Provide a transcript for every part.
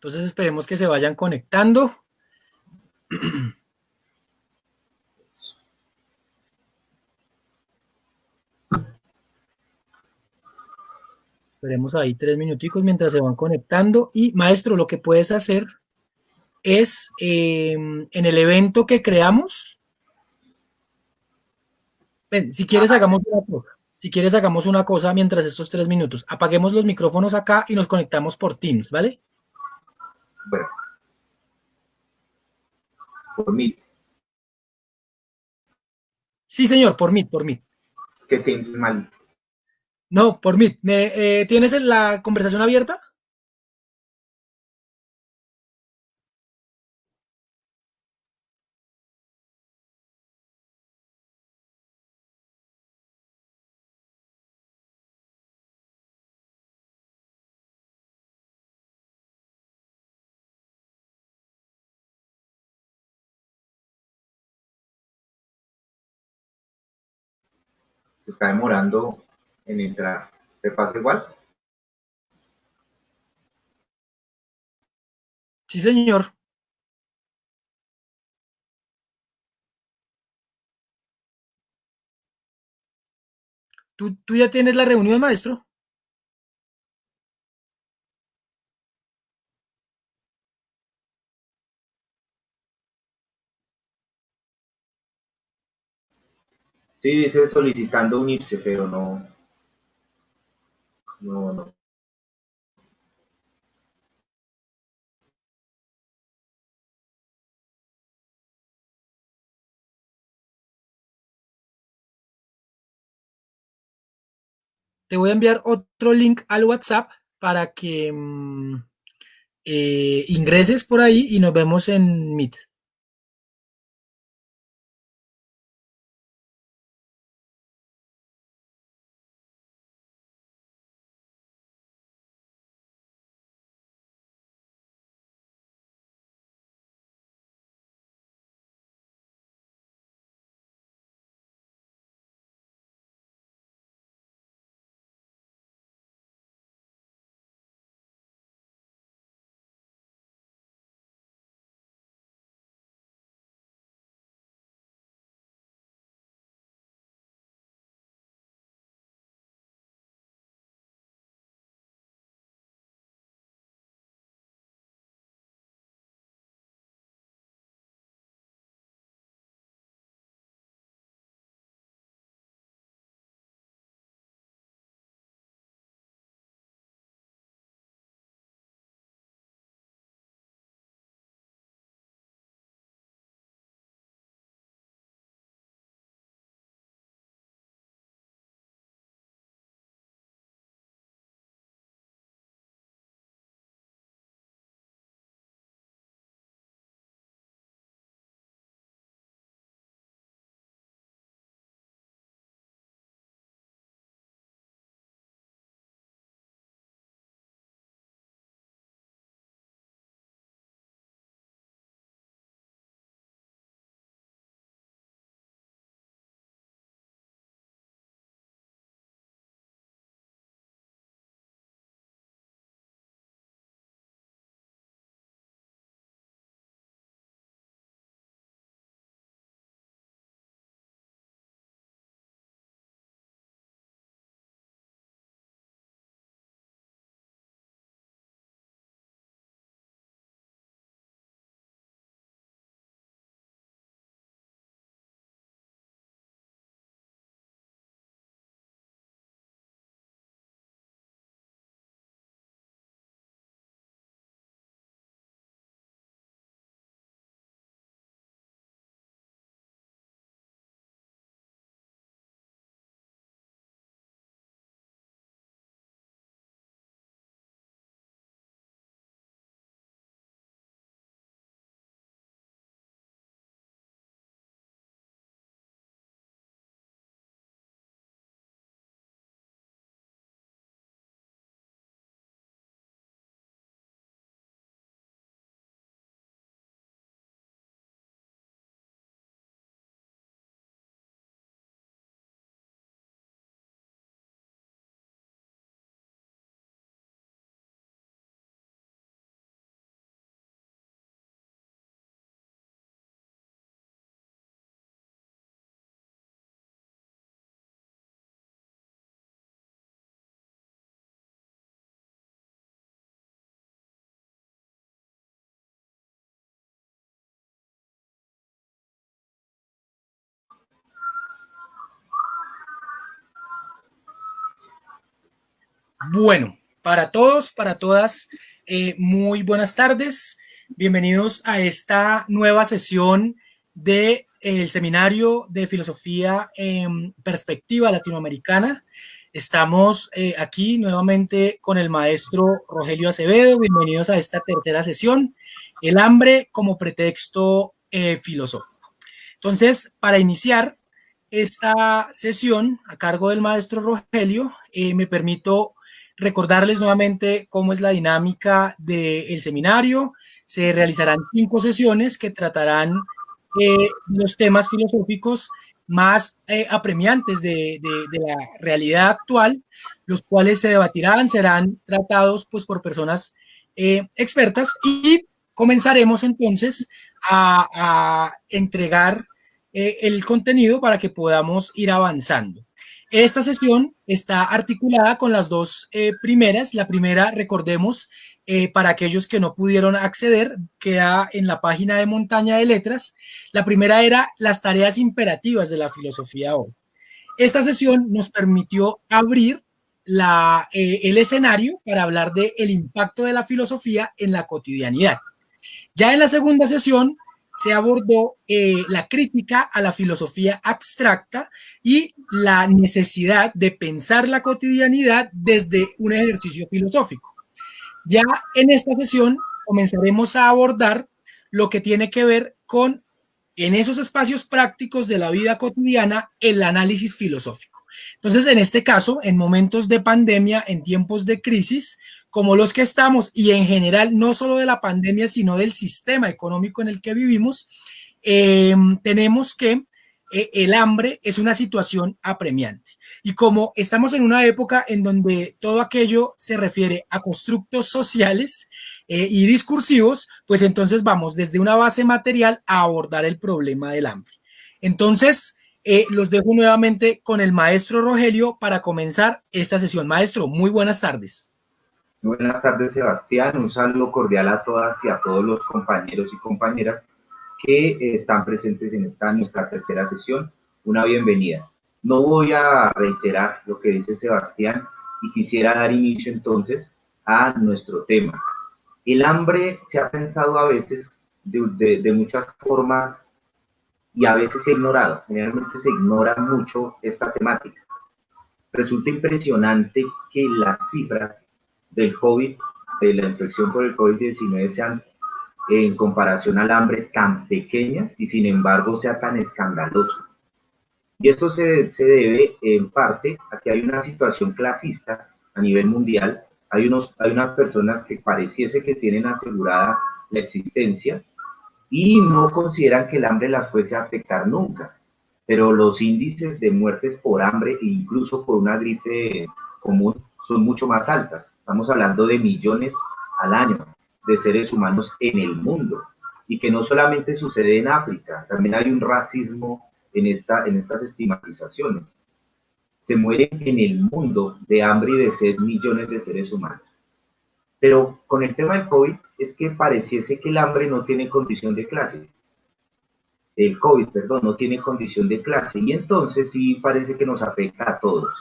Entonces esperemos que se vayan conectando. Esperemos ahí 3 minuticos mientras se van conectando. Y maestro, lo que puedes hacer es en el evento que creamos, ven, si quieres hagamos una cosa. Si quieres hagamos una cosa mientras estos 3 minutos. Apaguemos los micrófonos acá y nos conectamos por Teams, ¿vale? Bueno, por mí, Sí, señor, por Meet, por Meet. que tienes mal. No, por Meet. ¿Tienes la conversación abierta? Se está demorando en entrar. ¿Te pasa igual? Sí, señor. ¿Tú ya tienes la reunión, maestro? Sí, dice solicitando unirse, pero no, no, no. Te voy a enviar otro link al WhatsApp para que ingreses por ahí y nos vemos en Meet. Bueno, para todos, para todas, muy buenas tardes. Bienvenidos a esta nueva sesión del Seminario de Filosofía en Perspectiva Latinoamericana. Estamos aquí nuevamente con el maestro Rogelio Acevedo. Bienvenidos a esta tercera sesión, el hambre como pretexto filosófico. Entonces, para iniciar esta sesión a cargo del maestro Rogelio, me permito recordarles nuevamente cómo es la dinámica del seminario. Se realizarán 5 sesiones que tratarán los temas filosóficos más apremiantes de la realidad actual, los cuales se debatirán, serán tratados pues, por personas expertas, y comenzaremos entonces a entregar el contenido para que podamos ir avanzando. Esta sesión está articulada con las dos primeras. La primera, recordemos, para aquellos que no pudieron acceder, queda en la página de Montaña de Letras. La primera era las tareas imperativas de la filosofía hoy. Esta sesión nos permitió abrir el escenario para hablar del impacto de la filosofía en la cotidianidad. Ya en la segunda sesión se abordó la crítica a la filosofía abstracta y la necesidad de pensar la cotidianidad desde un ejercicio filosófico. Ya en esta sesión comenzaremos a abordar lo que tiene que ver con, en esos espacios prácticos de la vida cotidiana, el análisis filosófico. Entonces, en este caso, en momentos de pandemia, en tiempos de crisis, como los que estamos, y en general, no solo de la pandemia, sino del sistema económico en el que vivimos, tenemos que el hambre es una situación apremiante. Y como estamos en una época en donde todo aquello se refiere a constructos sociales y discursivos, pues entonces vamos desde una base material a abordar el problema del hambre. Entonces, los dejo nuevamente con el maestro Rogelio para comenzar esta sesión. Maestro, muy buenas tardes. Buenas tardes, Sebastián. Un saludo cordial a todas y a todos los compañeros y compañeras que están presentes en esta nuestra tercera sesión. Una bienvenida. No voy a reiterar lo que dice Sebastián y quisiera dar inicio entonces a nuestro tema. El hambre se ha pensado a veces de muchas formas y a veces se ha ignorado. Generalmente se ignora mucho esta temática. Resulta impresionante que las cifras del COVID, de la infección por el COVID-19, sean en comparación al hambre tan pequeñas y sin embargo sea tan escandaloso. Y esto se debe en parte a que hay una situación clasista a nivel mundial. Hay unas personas que pareciese que tienen asegurada la existencia y no consideran que el hambre las fuese a afectar nunca. Pero los índices de muertes por hambre e incluso por una gripe común son mucho más altas. Estamos hablando de millones al año de seres humanos en el mundo, y que no solamente sucede en África, también hay un racismo en estas estigmatizaciones. Se mueren en el mundo de hambre y de sed millones de seres humanos. Pero con el tema del COVID es que pareciese que el hambre no tiene condición de clase. El COVID, perdón, no tiene condición de clase, y entonces sí parece que nos afecta a todos.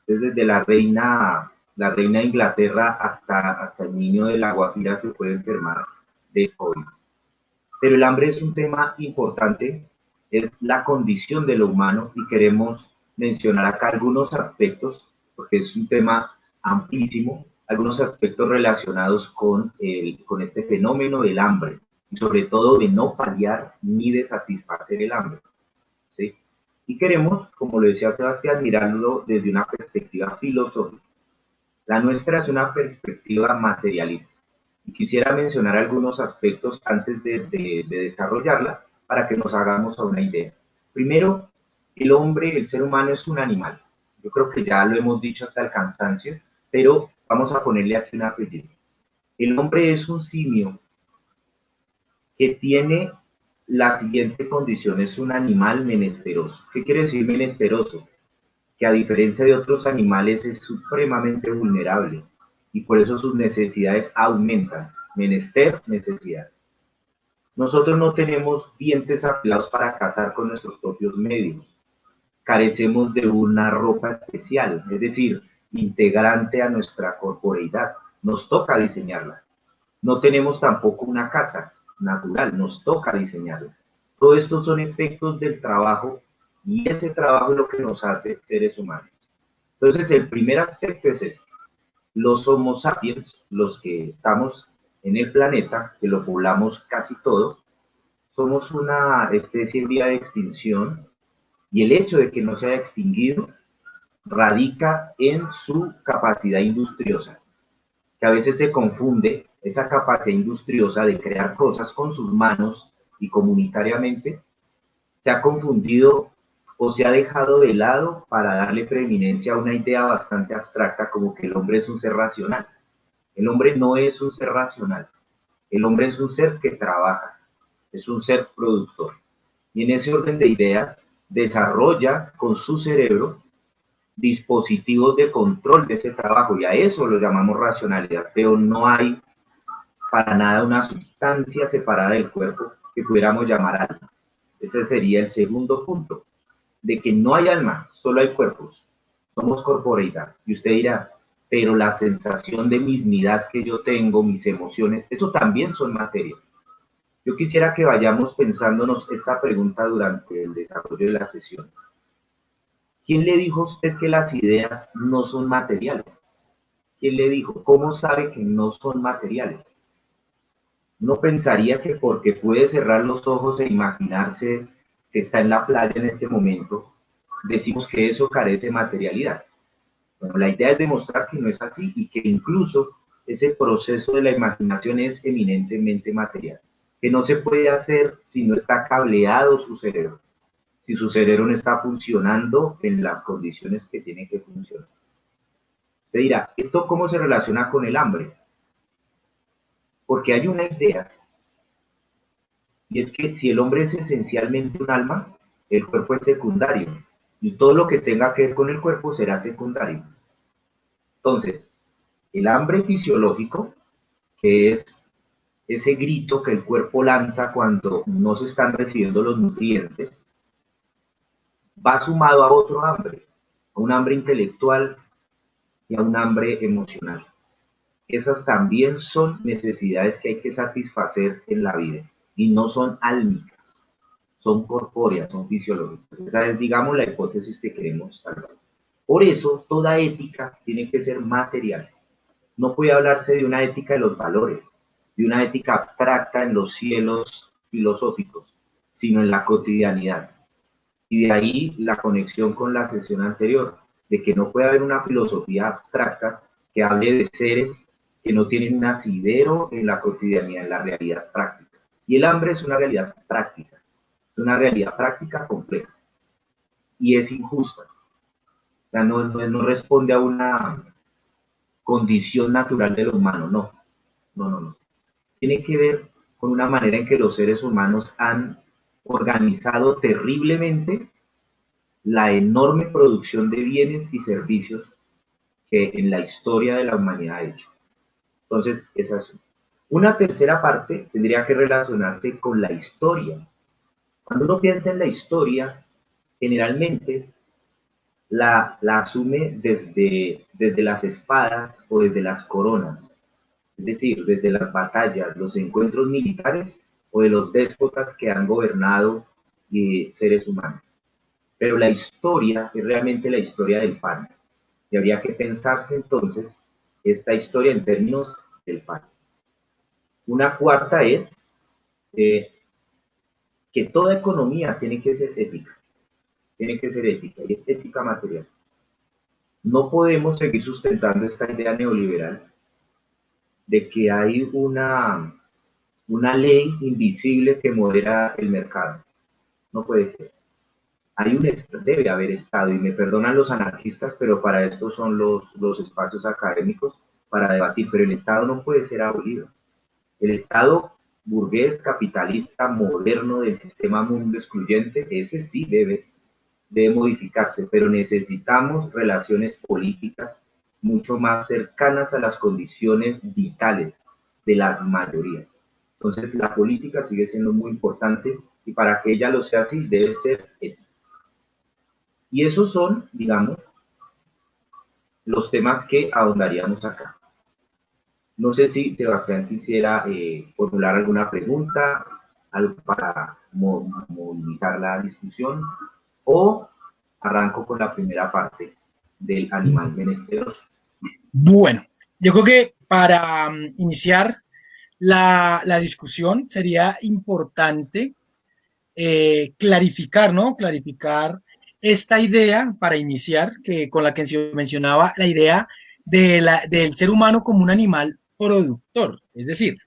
Desde la reina de Inglaterra hasta el niño de La Guajira se puede enfermar de COVID. Pero el hambre es un tema importante, es la condición de lo humano, y queremos mencionar acá algunos aspectos, porque es un tema amplísimo, algunos aspectos relacionados con este fenómeno del hambre, y sobre todo de no paliar ni de satisfacer el hambre, ¿sí? Y queremos, como lo decía Sebastián, mirarlo desde una perspectiva filosófica. La nuestra es una perspectiva materialista. Y quisiera mencionar algunos aspectos antes de desarrollarla para que nos hagamos a una idea. Primero, el hombre, el ser humano es un animal. Yo creo que ya lo hemos dicho hasta el cansancio, pero vamos a ponerle aquí un apellido. El hombre es un simio que tiene la siguiente condición: es un animal menesteroso. ¿Qué quiere decir menesteroso? Que a diferencia de otros animales es supremamente vulnerable y por eso sus necesidades aumentan. Menester, necesidad. Nosotros no tenemos dientes afilados para cazar con nuestros propios medios. Carecemos de una ropa especial, es decir, integrante a nuestra corporeidad. Nos toca diseñarla. No tenemos tampoco una casa natural, nos toca diseñarla. Todo esto son efectos del trabajo y ese trabajo es lo que nos hace seres humanos. Entonces, el primer aspecto es este. Los Homo sapiens, los que estamos en el planeta, que lo poblamos casi todos, somos una especie en vía de extinción y el hecho de que no se haya extinguido radica en su capacidad industriosa, que a veces se confunde esa capacidad industriosa de crear cosas con sus manos y comunitariamente, se ha confundido o se ha dejado de lado para darle preeminencia a una idea bastante abstracta como que el hombre es un ser racional. El hombre no es un ser racional, el hombre es un ser que trabaja, es un ser productor. Y en ese orden de ideas desarrolla con su cerebro dispositivos de control de ese trabajo y a eso lo llamamos racionalidad, pero no hay para nada una sustancia separada del cuerpo que pudiéramos llamar alma. Ese sería el segundo punto, de que no hay alma, solo hay cuerpos, somos corporeidad. Y usted dirá, pero la sensación de mismidad que yo tengo, mis emociones, eso también son materia. Yo quisiera que vayamos pensándonos esta pregunta durante el desarrollo de la sesión. ¿Quién le dijo a usted que las ideas no son materiales? ¿Quién le dijo? ¿Cómo sabe que no son materiales? No pensaría que porque puede cerrar los ojos e imaginarse que está en la playa en este momento, decimos que eso carece de materialidad. Bueno, la idea es demostrar que no es así y que incluso ese proceso de la imaginación es eminentemente material, que no se puede hacer si no está cableado su cerebro, si su cerebro no está funcionando en las condiciones que tiene que funcionar. Te dirá, ¿esto cómo se relaciona con el hambre? Porque hay una idea, y es que si el hombre es esencialmente un alma, el cuerpo es secundario, y todo lo que tenga que ver con el cuerpo será secundario. Entonces, el hambre fisiológico, que es ese grito que el cuerpo lanza cuando no se están recibiendo los nutrientes, va sumado a otro hambre, a un hambre intelectual y a un hambre emocional. Esas también son necesidades que hay que satisfacer en la vida y no son álmicas, son corpóreas, son fisiológicas. Esa es, digamos, la hipótesis que queremos salvar. Por eso, toda ética tiene que ser material. No puede hablarse de una ética de los valores, de una ética abstracta en los cielos filosóficos, sino en la cotidianidad. Y de ahí la conexión con la sesión anterior, de que no puede haber una filosofía abstracta que hable de seres que no tienen un asidero en la cotidianidad, en la realidad práctica. Y el hambre es una realidad práctica, es una realidad práctica compleja. Y es injusta. O sea, no responde a una condición natural del humano, no. Tiene que ver con una manera en que los seres humanos han organizado terriblemente la enorme producción de bienes y servicios que en la historia de la humanidad ha hecho. Entonces, esa es una tercera parte, tendría que relacionarse con la historia. Cuando uno piensa en la historia, generalmente la asume desde las espadas o desde las coronas, es decir, desde las batallas, los encuentros militares o de los déspotas que han gobernado seres humanos. Pero la historia es realmente la historia del pan. Y habría que pensarse entonces esta historia en términos del pan. Una cuarta es que toda economía tiene que ser ética. Tiene que ser ética y es ética material. No podemos seguir sustentando esta idea neoliberal de que hay una ley invisible que modera el mercado. No puede ser. Debe haber Estado, y me perdonan los anarquistas, pero para esto son los espacios académicos para debatir, pero el Estado no puede ser abolido. El Estado burgués, capitalista, moderno del sistema mundo excluyente, ese sí debe modificarse, pero necesitamos relaciones políticas mucho más cercanas a las condiciones vitales de las mayorías. Entonces la política sigue siendo muy importante y para que ella lo sea así debe ser ética. Y esos son, digamos, los temas que ahondaríamos acá. No sé si Sebastián quisiera formular alguna pregunta, algo para movilizar la discusión, o arranco con la primera parte del animal menesteroso. Bueno, yo creo que para iniciar la discusión sería importante clarificar, ¿no? Clarificar esta idea para iniciar, que con la que se mencionaba la idea del ser humano como un animal productor, es decir,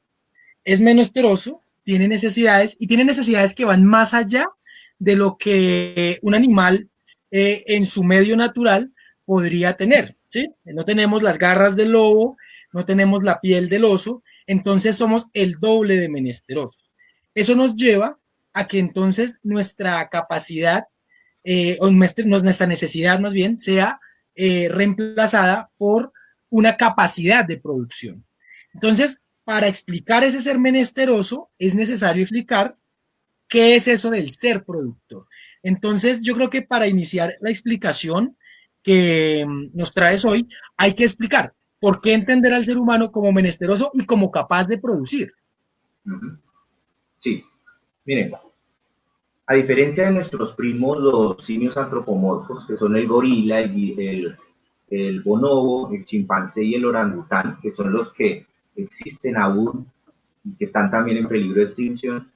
es menesteroso, tiene necesidades y tiene necesidades que van más allá de lo que un animal en su medio natural podría tener, ¿sí? No tenemos las garras del lobo, no tenemos la piel del oso, entonces somos el doble de menesterosos. Eso nos lleva a que entonces nuestra capacidad o nuestra necesidad más bien sea reemplazada por una capacidad de producción. Entonces, para explicar ese ser menesteroso, es necesario explicar qué es eso del ser productor. Entonces, yo creo que para iniciar la explicación que nos traes hoy, hay que explicar por qué entender al ser humano como menesteroso y como capaz de producir. Sí, miren, a diferencia de nuestros primos, los simios antropomorfos, que son el gorila, el bonobo, el chimpancé y el orangután, que son los que existen aún y que están también en peligro de extinción,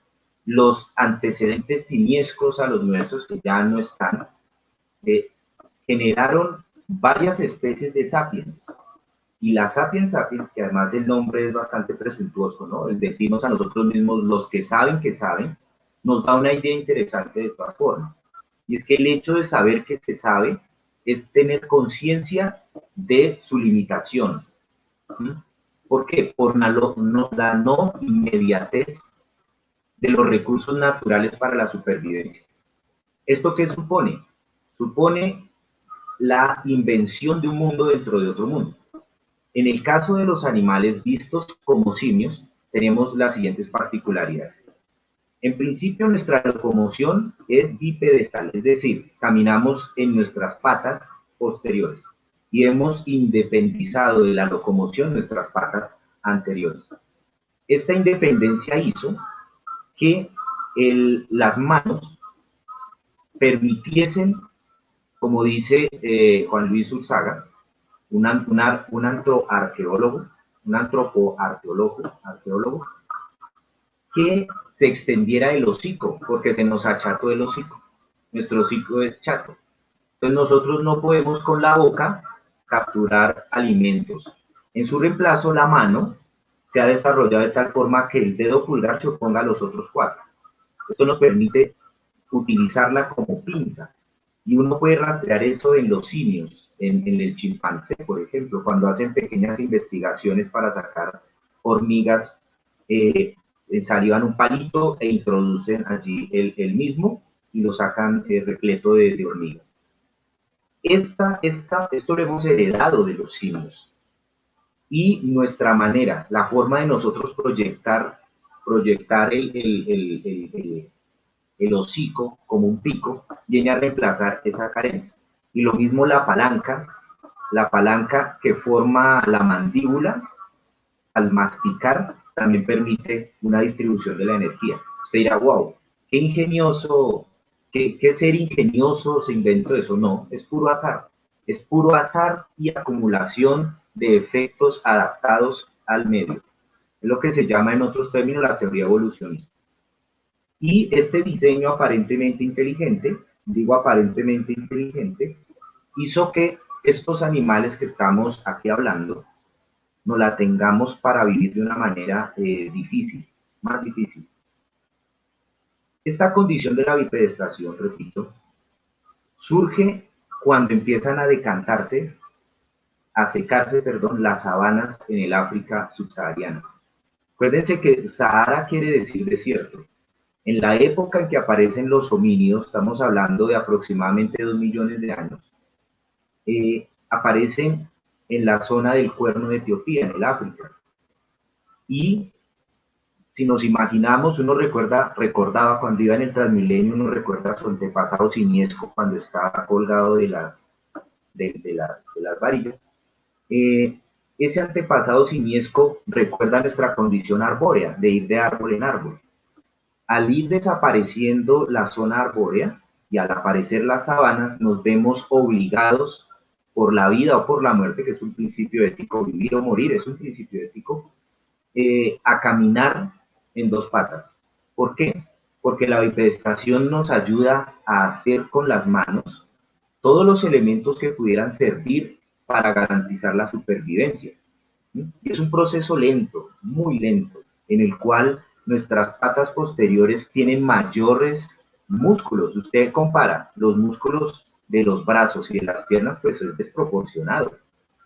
los antecedentes simiescos a los nuestros, que ya no están, generaron varias especies de sapiens. Y la sapiens sapiens, que además el nombre es bastante presuntuoso, ¿no? El decirnos a nosotros mismos, los que saben, nos da una idea interesante de todas formas. Y es que el hecho de saber que se sabe es tener conciencia de su limitación. ¿Por qué? Por la no inmediatez de los recursos naturales para la supervivencia. ¿Esto qué supone? Supone la invención de un mundo dentro de otro mundo. En el caso de los animales vistos como simios, tenemos las siguientes particularidades. En principio, nuestra locomoción es bipedestal, es decir, caminamos en nuestras patas posteriores y hemos independizado de la locomoción nuestras patas anteriores. Esta independencia hizo que las manos permitiesen, como dice Juan Luis Urzaga, un antropoarqueólogo, que se extendiera el hocico, porque se nos acható el hocico. Nuestro hocico es chato. Entonces nosotros no podemos con la boca capturar alimentos. En su reemplazo, la mano se ha desarrollado de tal forma que el dedo pulgar se oponga a los otros 4. Esto nos permite utilizarla como pinza. Y uno puede rastrear eso en los simios, en el chimpancé, por ejemplo, cuando hacen pequeñas investigaciones para sacar hormigas, salivan un palito e introducen allí el mismo y lo sacan repleto de hormigas. Esto lo hemos heredado de los simios. Y nuestra manera, la forma de nosotros proyectar el hocico como un pico, viene a reemplazar esa carencia. Y lo mismo la palanca que forma la mandíbula, al masticar, también permite una distribución de la energía. Usted dirá, wow, qué ingenioso, qué ser ingenioso se inventó eso. No, es puro azar. Es puro azar y acumulación de efectos adaptados al medio. Es lo que se llama en otros términos la teoría evolucionista. Y este diseño aparentemente inteligente, digo aparentemente inteligente, hizo que estos animales que estamos aquí hablando, no la tengamos para vivir de una manera difícil, más difícil. Esta condición de la bipedestación, repito, surge cuando empiezan a decantarse, a secarse, las sabanas en el África subsahariana. Acuérdense que Sahara quiere decir desierto. En la época en que aparecen los homínidos, estamos hablando de aproximadamente 2 millones de años, aparecen en la zona del Cuerno de Etiopía, en el África. Y si nos imaginamos, uno recordaba cuando iba en el Transmilenio, uno recuerda a su antepasado simiesco cuando estaba colgado de las varillas. Ese antepasado simiesco recuerda nuestra condición arbórea, de ir de árbol en árbol. Al ir desapareciendo la zona arbórea y al aparecer las sabanas, nos vemos obligados por la vida o por la muerte, que es un principio ético, vivir o morir es un principio ético, a caminar en dos patas. ¿Por qué? Porque la bipedestación nos ayuda a hacer con las manos todos los elementos que pudieran servir para garantizar la supervivencia. Y es un proceso lento, muy lento, en el cual nuestras patas posteriores tienen mayores músculos. Usted compara los músculos de los brazos y de las piernas, pues es desproporcionado.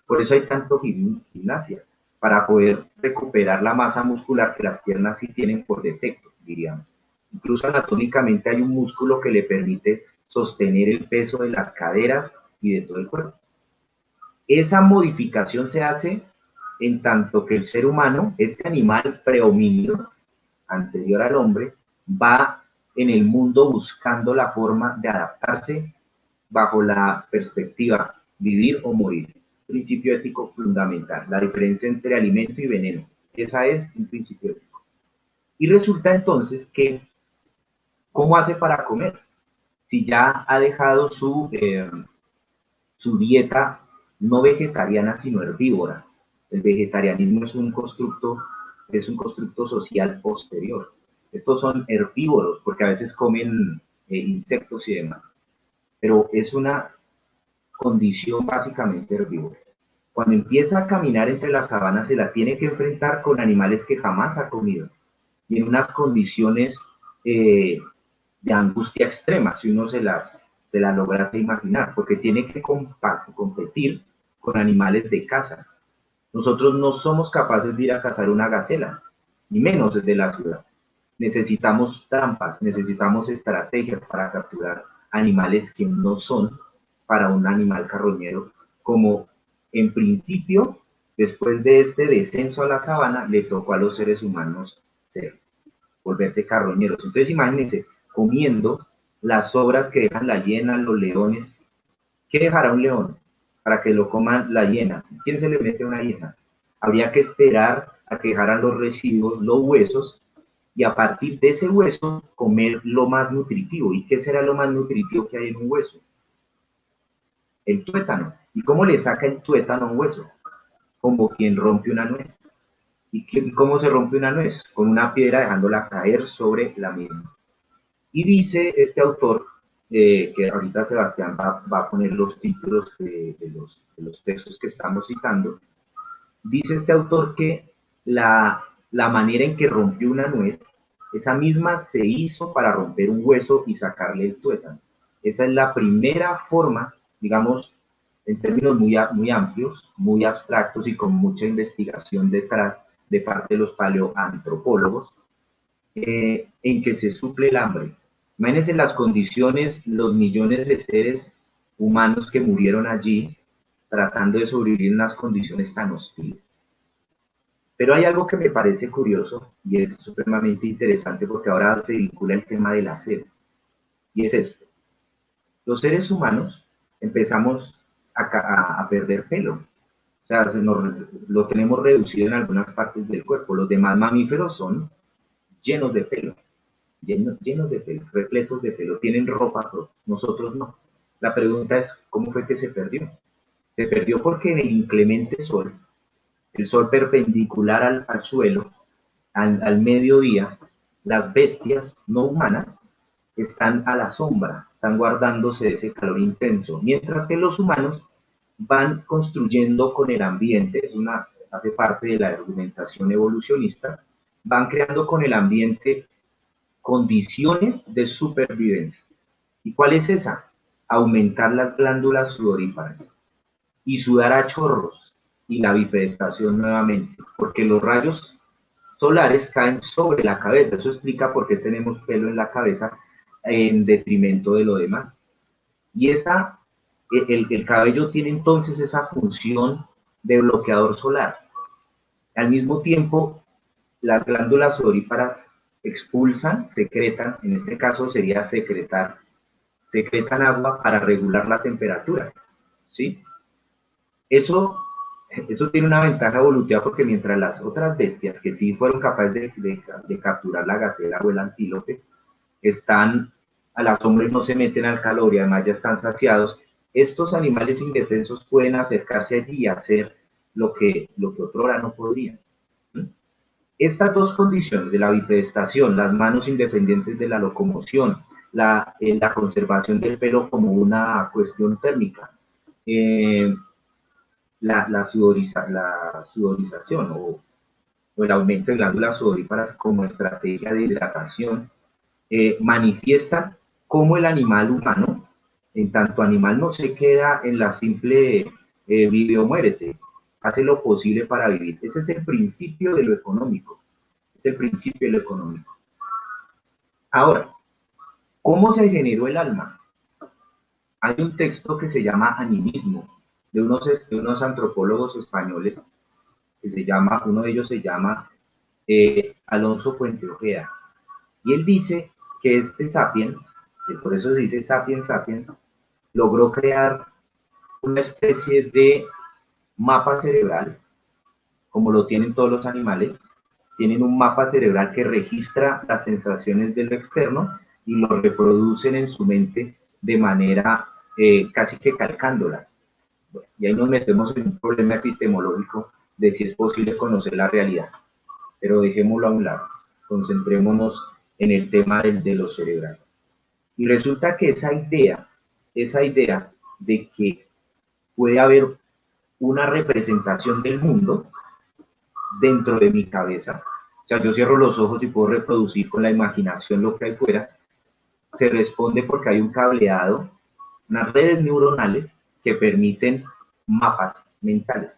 Por eso hay tanto gimnasia, para poder recuperar la masa muscular que las piernas sí tienen por defecto, diríamos. Incluso anatómicamente hay un músculo que le permite sostener el peso de las caderas y de todo el cuerpo. Esa modificación se hace en tanto que el ser humano, este animal prehomínido, anterior al hombre, va en el mundo buscando la forma de adaptarse bajo la perspectiva vivir o morir. Principio ético fundamental, la diferencia entre alimento y veneno. Esa es un principio ético. Y resulta entonces que, ¿cómo hace para comer? Si ya ha dejado su dieta no vegetariana, sino herbívora. El vegetarianismo es un constructo social posterior. Estos son herbívoros, porque a veces comen insectos y demás, pero es una condición básicamente herbívora. Cuando empieza a caminar entre las sabanas, se la tiene que enfrentar con animales que jamás ha comido, y en unas condiciones de angustia extrema, si uno se la lograse imaginar, porque tiene que competir con animales de caza. Nosotros no somos capaces de ir a cazar una gacela, ni menos desde la ciudad. Necesitamos trampas, necesitamos estrategias para capturar animales que no son para un animal carroñero, como en principio, después de este descenso a la sabana, le tocó a los seres humanos volverse carroñeros. Entonces imagínense, comiendo las sobras que dejan la hiena, los leones. ¿Qué dejará un león para que lo coman las hienas? ¿Quién se le mete a una hiena? Habría que esperar a que dejaran los residuos, los huesos, y a partir de ese hueso comer lo más nutritivo. ¿Y qué será lo más nutritivo que hay en un hueso? El tuétano. ¿Y cómo le saca el tuétano a un hueso? Como quien rompe una nuez. ¿Y cómo se rompe una nuez? Con una piedra dejándola caer sobre la misma. Y dice este autor, que ahorita Sebastián va a poner los títulos de los textos que estamos citando, dice este autor que la manera en que rompió una nuez, esa misma se hizo para romper un hueso y sacarle el tuétano. Esa es la primera forma, digamos, en términos muy amplios, muy abstractos y con mucha investigación detrás de parte de los paleoantropólogos, en que se suple el hambre. Imagínense las condiciones, los millones de seres humanos que murieron allí tratando de sobrevivir en unas condiciones tan hostiles. Pero hay algo que me parece curioso y es supremamente interesante porque ahora se vincula el tema de la sed. Y es esto. Los seres humanos empezamos a perder pelo. O sea, lo tenemos reducido en algunas partes del cuerpo. Los demás mamíferos son llenos de pelo, llenos de pelo, repletos de pelo, tienen ropa propia. Nosotros no. La pregunta es, ¿cómo fue que se perdió? Se perdió porque en el inclemente sol, el sol perpendicular al suelo, al mediodía, las bestias no humanas están a la sombra, están guardándose ese calor intenso, mientras que los humanos van construyendo con el ambiente, hace parte de la argumentación evolucionista, van creando con el ambiente condiciones de supervivencia. ¿Y cuál es esa? Aumentar las glándulas sudoríparas y sudar a chorros y la bipedestación nuevamente, porque los rayos solares caen sobre la cabeza. Eso explica por qué tenemos pelo en la cabeza en detrimento de lo demás. Y el cabello tiene entonces esa función de bloqueador solar. Al mismo tiempo, las glándulas sudoríparas expulsan, secretan, en este caso sería secretar, secretan agua para regular la temperatura, ¿sí? Eso Eso tiene una ventaja evolutiva porque mientras las otras bestias que sí fueron capaces de capturar la gacela o el antílope, están a la sombra y no se meten al calor y además ya están saciados, estos animales indefensos pueden acercarse allí y hacer lo que otrora no podrían. Estas dos condiciones de la bipedestación, las manos independientes de la locomoción, la conservación del pelo como una cuestión térmica, eh, la sudorización o el aumento de glándulas sudoríparas como estrategia de hidratación, manifiestan cómo el animal humano, en tanto animal, no se queda en la simple vive o muérete, hace lo posible para vivir. Ese es el principio de lo económico. Es el principio de lo económico. Ahora, ¿cómo se generó el alma? Hay un texto que se llama Animismo, de unos antropólogos españoles, que uno de ellos se llama Alonso Puente Ojeda. Y él dice que este sapiens, que por eso se dice sapiens sapiens, logró crear una especie de mapa cerebral, como lo tienen todos los animales. Tienen un mapa cerebral que registra las sensaciones de lo externo y lo reproducen en su mente de manera casi que calcándola. Bueno, y ahí nos metemos en un problema epistemológico de si es posible conocer la realidad. Pero dejémoslo a un lado. Concentrémonos en el tema de lo cerebral. Y resulta que esa idea de que puede haber una representación del mundo dentro de mi cabeza, o sea, yo cierro los ojos y puedo reproducir con la imaginación lo que hay fuera, se responde porque hay un cableado, unas redes neuronales que permiten mapas mentales.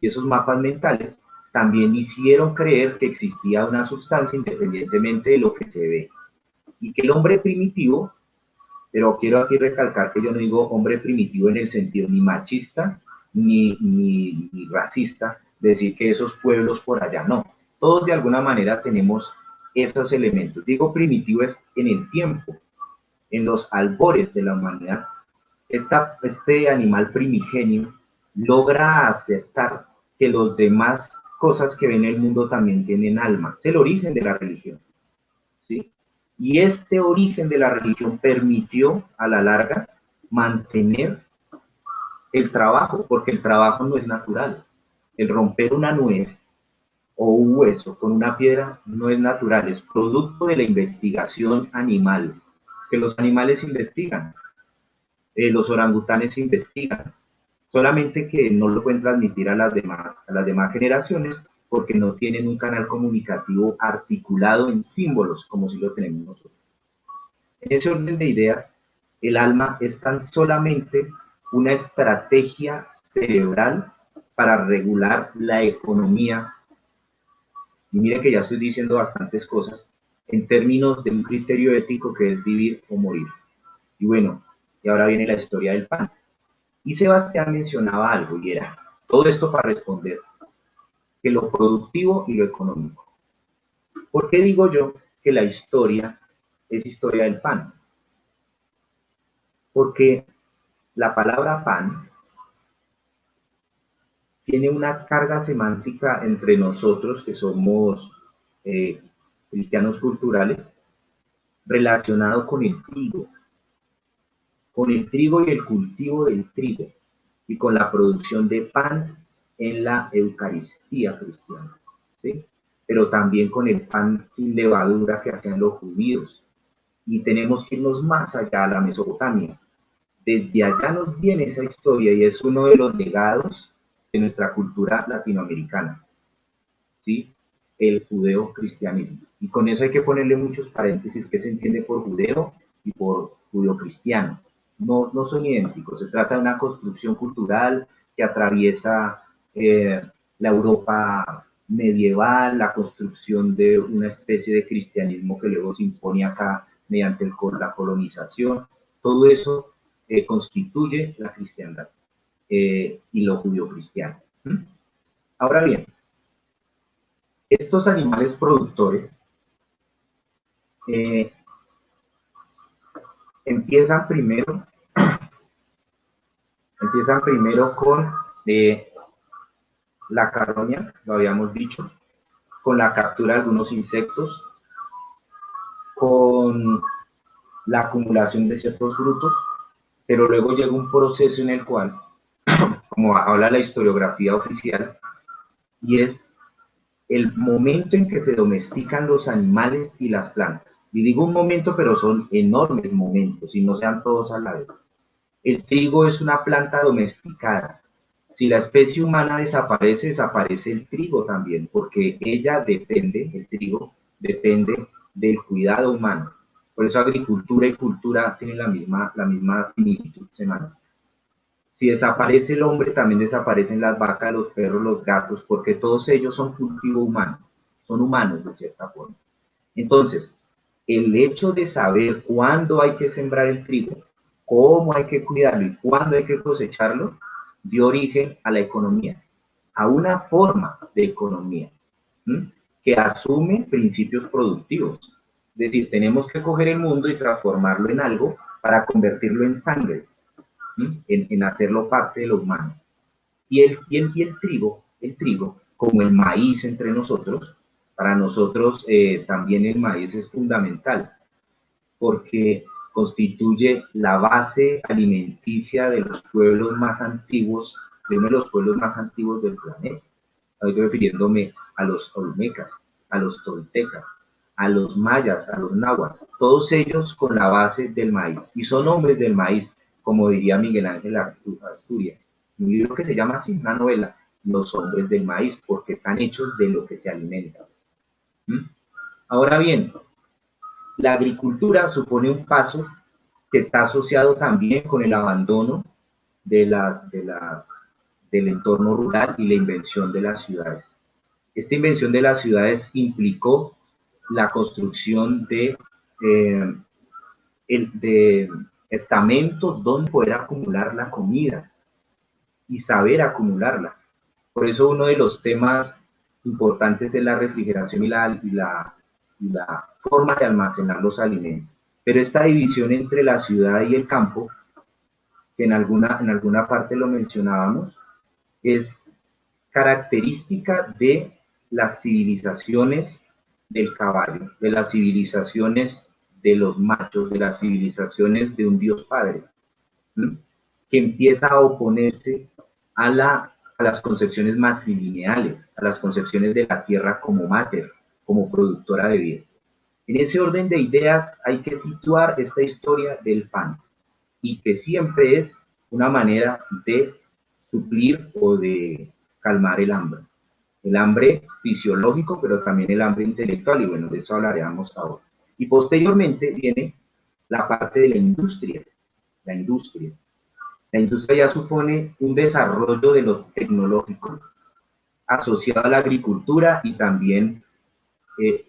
Y esos mapas mentales también hicieron creer que existía una sustancia independientemente de lo que se ve. Y que el hombre primitivo, pero quiero aquí recalcar que yo no digo hombre primitivo en el sentido ni machista ni racista, decir que esos pueblos por allá, no. Todos de alguna manera tenemos esos elementos. Digo primitivo es en el tiempo, en los albores de la humanidad. Este animal primigenio logra aceptar que los demás cosas que ven en el mundo también tienen alma. Es el origen de la religión, ¿sí? Y este origen de la religión permitió a la larga mantener el trabajo, porque el trabajo no es natural. El romper una nuez o un hueso con una piedra no es natural, es producto de la investigación animal, que los animales investigan, los orangutanes investigan, solamente que no lo pueden transmitir a las demás generaciones porque no tienen un canal comunicativo articulado en símbolos como si lo tenemos nosotros. En ese orden de ideas, el alma es tan solamente una estrategia cerebral para regular la economía. Y mire que ya estoy diciendo bastantes cosas en términos de un criterio ético que es vivir o morir. Y bueno, y ahora viene la historia del pan. Y Sebastián mencionaba algo y era todo esto para responder que lo productivo y lo económico. ¿Por qué digo yo que la historia es historia del pan? Porque la palabra pan tiene una carga semántica entre nosotros que somos eh, cristianos culturales relacionado con el trigo y el cultivo del trigo y con la producción de pan en la Eucaristía cristiana, ¿sí? Pero también con el pan sin levadura que hacían los judíos. Y tenemos que irnos más allá a la Mesopotamia. Desde allá nos viene esa historia y es uno de los legados de nuestra cultura latinoamericana, ¿sí? El judeo-cristianismo. Y con eso hay que ponerle muchos paréntesis que se entiende por judeo y por judeo-cristiano. No son idénticos, se trata de una construcción cultural que atraviesa la Europa medieval, la construcción de una especie de cristianismo que luego se impone acá mediante la colonización. Todo eso constituye la cristiandad y lo judío-cristiano. Ahora bien, estos animales productores eh, empiezan primero, empiezan primero con la carroña, lo habíamos dicho, con la captura de algunos insectos, con la acumulación de ciertos frutos, pero luego llega un proceso en el cual, como habla la historiografía oficial, y es el momento en que se domestican los animales y las plantas. Y digo un momento, pero son enormes momentos, y no sean todos a la vez. El trigo es una planta domesticada. Si la especie humana desaparece, desaparece el trigo también, porque ella depende, el trigo depende del cuidado humano. Por eso agricultura y cultura tienen la misma similitud semana. Si desaparece el hombre, también desaparecen las vacas, los perros, los gatos, porque todos ellos son cultivo humano, son humanos de cierta forma. Entonces, el hecho de saber cuándo hay que sembrar el trigo, cómo hay que cuidarlo y cuándo hay que cosecharlo, dio origen a la economía, a una forma de economía, ¿m? Que asume principios productivos. Es decir, tenemos que coger el mundo y transformarlo en algo para convertirlo en sangre, en hacerlo parte de lo humano. El trigo, como el maíz entre nosotros, para nosotros también el maíz es fundamental, porque constituye la base alimenticia de los pueblos más antiguos, de uno de los pueblos más antiguos del planeta. Estoy refiriéndome a los olmecas, a los toltecas, a los mayas, a los náhuatl, todos ellos con la base del maíz, y son hombres del maíz, como diría Miguel Ángel Asturias. Un libro que se llama así, una novela, Los hombres del maíz, porque están hechos de lo que se alimentan. ¿Mm? Ahora bien, la agricultura supone un paso que está asociado también con el abandono de del entorno rural y la invención de las ciudades. Esta invención de las ciudades implicó la construcción de estamentos donde poder acumular la comida y saber acumularla. Por eso uno de los temas importantes es la refrigeración y la forma de almacenar los alimentos. Pero esta división entre la ciudad y el campo, que en alguna parte lo mencionábamos, es característica de las civilizaciones del caballo, de las civilizaciones de los machos, de las civilizaciones de un Dios Padre, ¿sí? Que empieza a oponerse a las concepciones matrilineales, a las concepciones de la tierra como mater, como productora de vida. En ese orden de ideas hay que situar esta historia del pan, y que siempre es una manera de suplir o de calmar el hambre. El hambre fisiológico, pero también el hambre intelectual, y bueno, de eso hablaremos ahora. Y posteriormente viene la parte de la industria. La industria. La industria ya supone un desarrollo de lo tecnológico asociado a la agricultura y también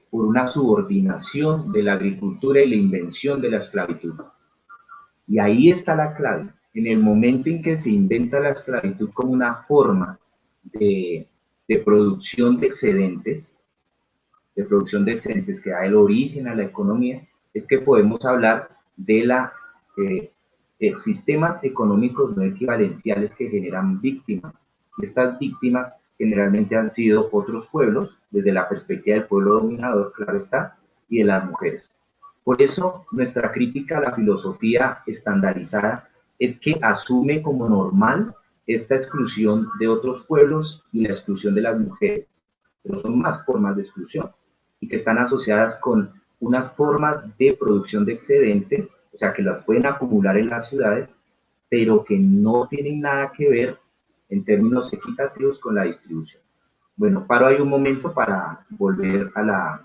por una subordinación de la agricultura y la invención de la esclavitud. Y ahí está la clave. En el momento en que se inventa la esclavitud como una forma de producción que da el origen a la economía, es que podemos hablar de sistemas económicos no equivalenciales que generan víctimas. Y estas víctimas generalmente han sido otros pueblos, desde la perspectiva del pueblo dominador, claro está, y de las mujeres. Por eso nuestra crítica a la filosofía estandarizada es que asume como normal esta exclusión de otros pueblos y la exclusión de las mujeres, pero son más formas de exclusión y que están asociadas con unas formas de producción de excedentes, o sea, que las pueden acumular en las ciudades, pero que no tienen nada que ver en términos equitativos con la distribución. Bueno, paro ahí un momento para volver al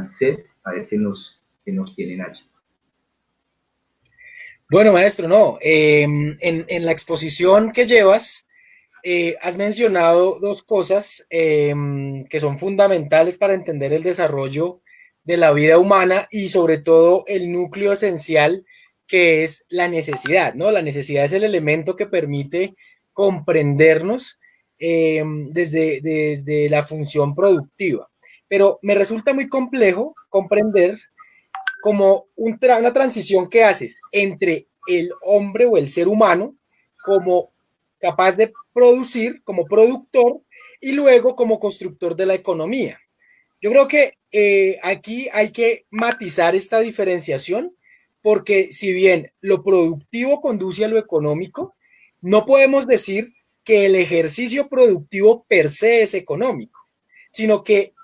set, a ver qué nos tienen allí. Bueno, maestro, no, en la exposición que llevas, has mencionado dos cosas que son fundamentales para entender el desarrollo de la vida humana y sobre todo el núcleo esencial que es la necesidad, ¿no? La necesidad es el elemento que permite comprendernos desde la función productiva. Pero me resulta muy complejo comprender como una transición que haces entre el hombre o el ser humano como capaz de producir como productor y luego como constructor de la economía. Yo creo que aquí hay que matizar esta diferenciación porque si bien lo productivo conduce a lo económico, no podemos decir que el ejercicio productivo per se es económico, sino que,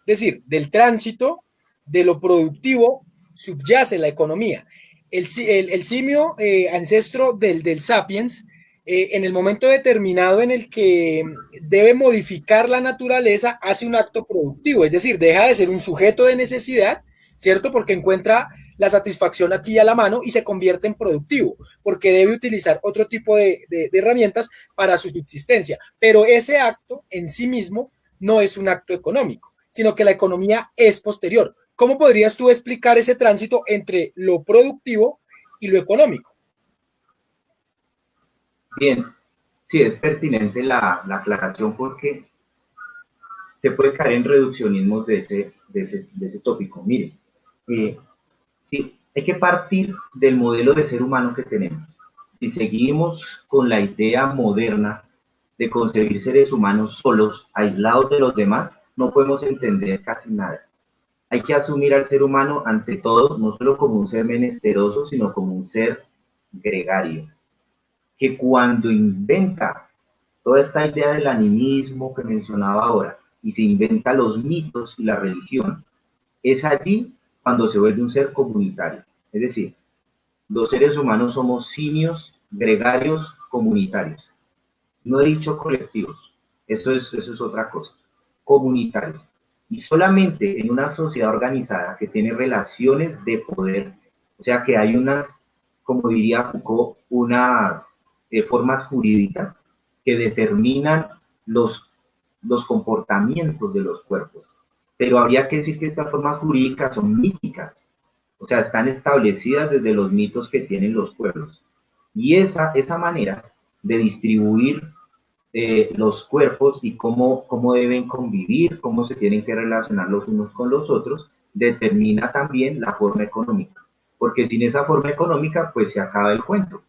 es decir, del tránsito de lo productivo subyace la economía. El simio ancestro del sapiens, en el momento determinado en el que debe modificar la naturaleza, hace un acto productivo, es decir, deja de ser un sujeto de necesidad, ¿cierto? Porque encuentra la satisfacción aquí a la mano y se convierte en productivo, porque debe utilizar otro tipo de herramientas para su subsistencia. Pero ese acto en sí mismo no es un acto económico, sino que la economía es posterior. ¿Cómo podrías tú explicar ese tránsito entre lo productivo y lo económico? Bien, sí es pertinente la aclaración porque se puede caer en reduccionismos de ese tópico. Miren, sí, hay que partir del modelo de ser humano que tenemos. Si seguimos con la idea moderna de concebir seres humanos solos, aislados de los demás, no podemos entender casi nada. Hay que asumir al ser humano ante todo, no solo como un ser menesteroso, sino como un ser gregario, que cuando inventa toda esta idea del animismo que mencionaba ahora, y se inventa los mitos y la religión, es allí cuando se vuelve un ser comunitario. Es decir, los seres humanos somos simios gregarios comunitarios. No he dicho colectivos, eso es otra cosa, comunitarios. Y solamente en una sociedad organizada que tiene relaciones de poder, o sea que hay unas, como diría Foucault, unas formas jurídicas que determinan los comportamientos de los cuerpos. Pero habría que decir que estas formas jurídicas son míticas, o sea, están establecidas desde los mitos que tienen los pueblos. Y esa manera de distribuir los cuerpos y cómo deben convivir, cómo se tienen que relacionar los unos con los otros, determina también la forma económica. Porque sin esa forma económica, pues se acaba el cuento.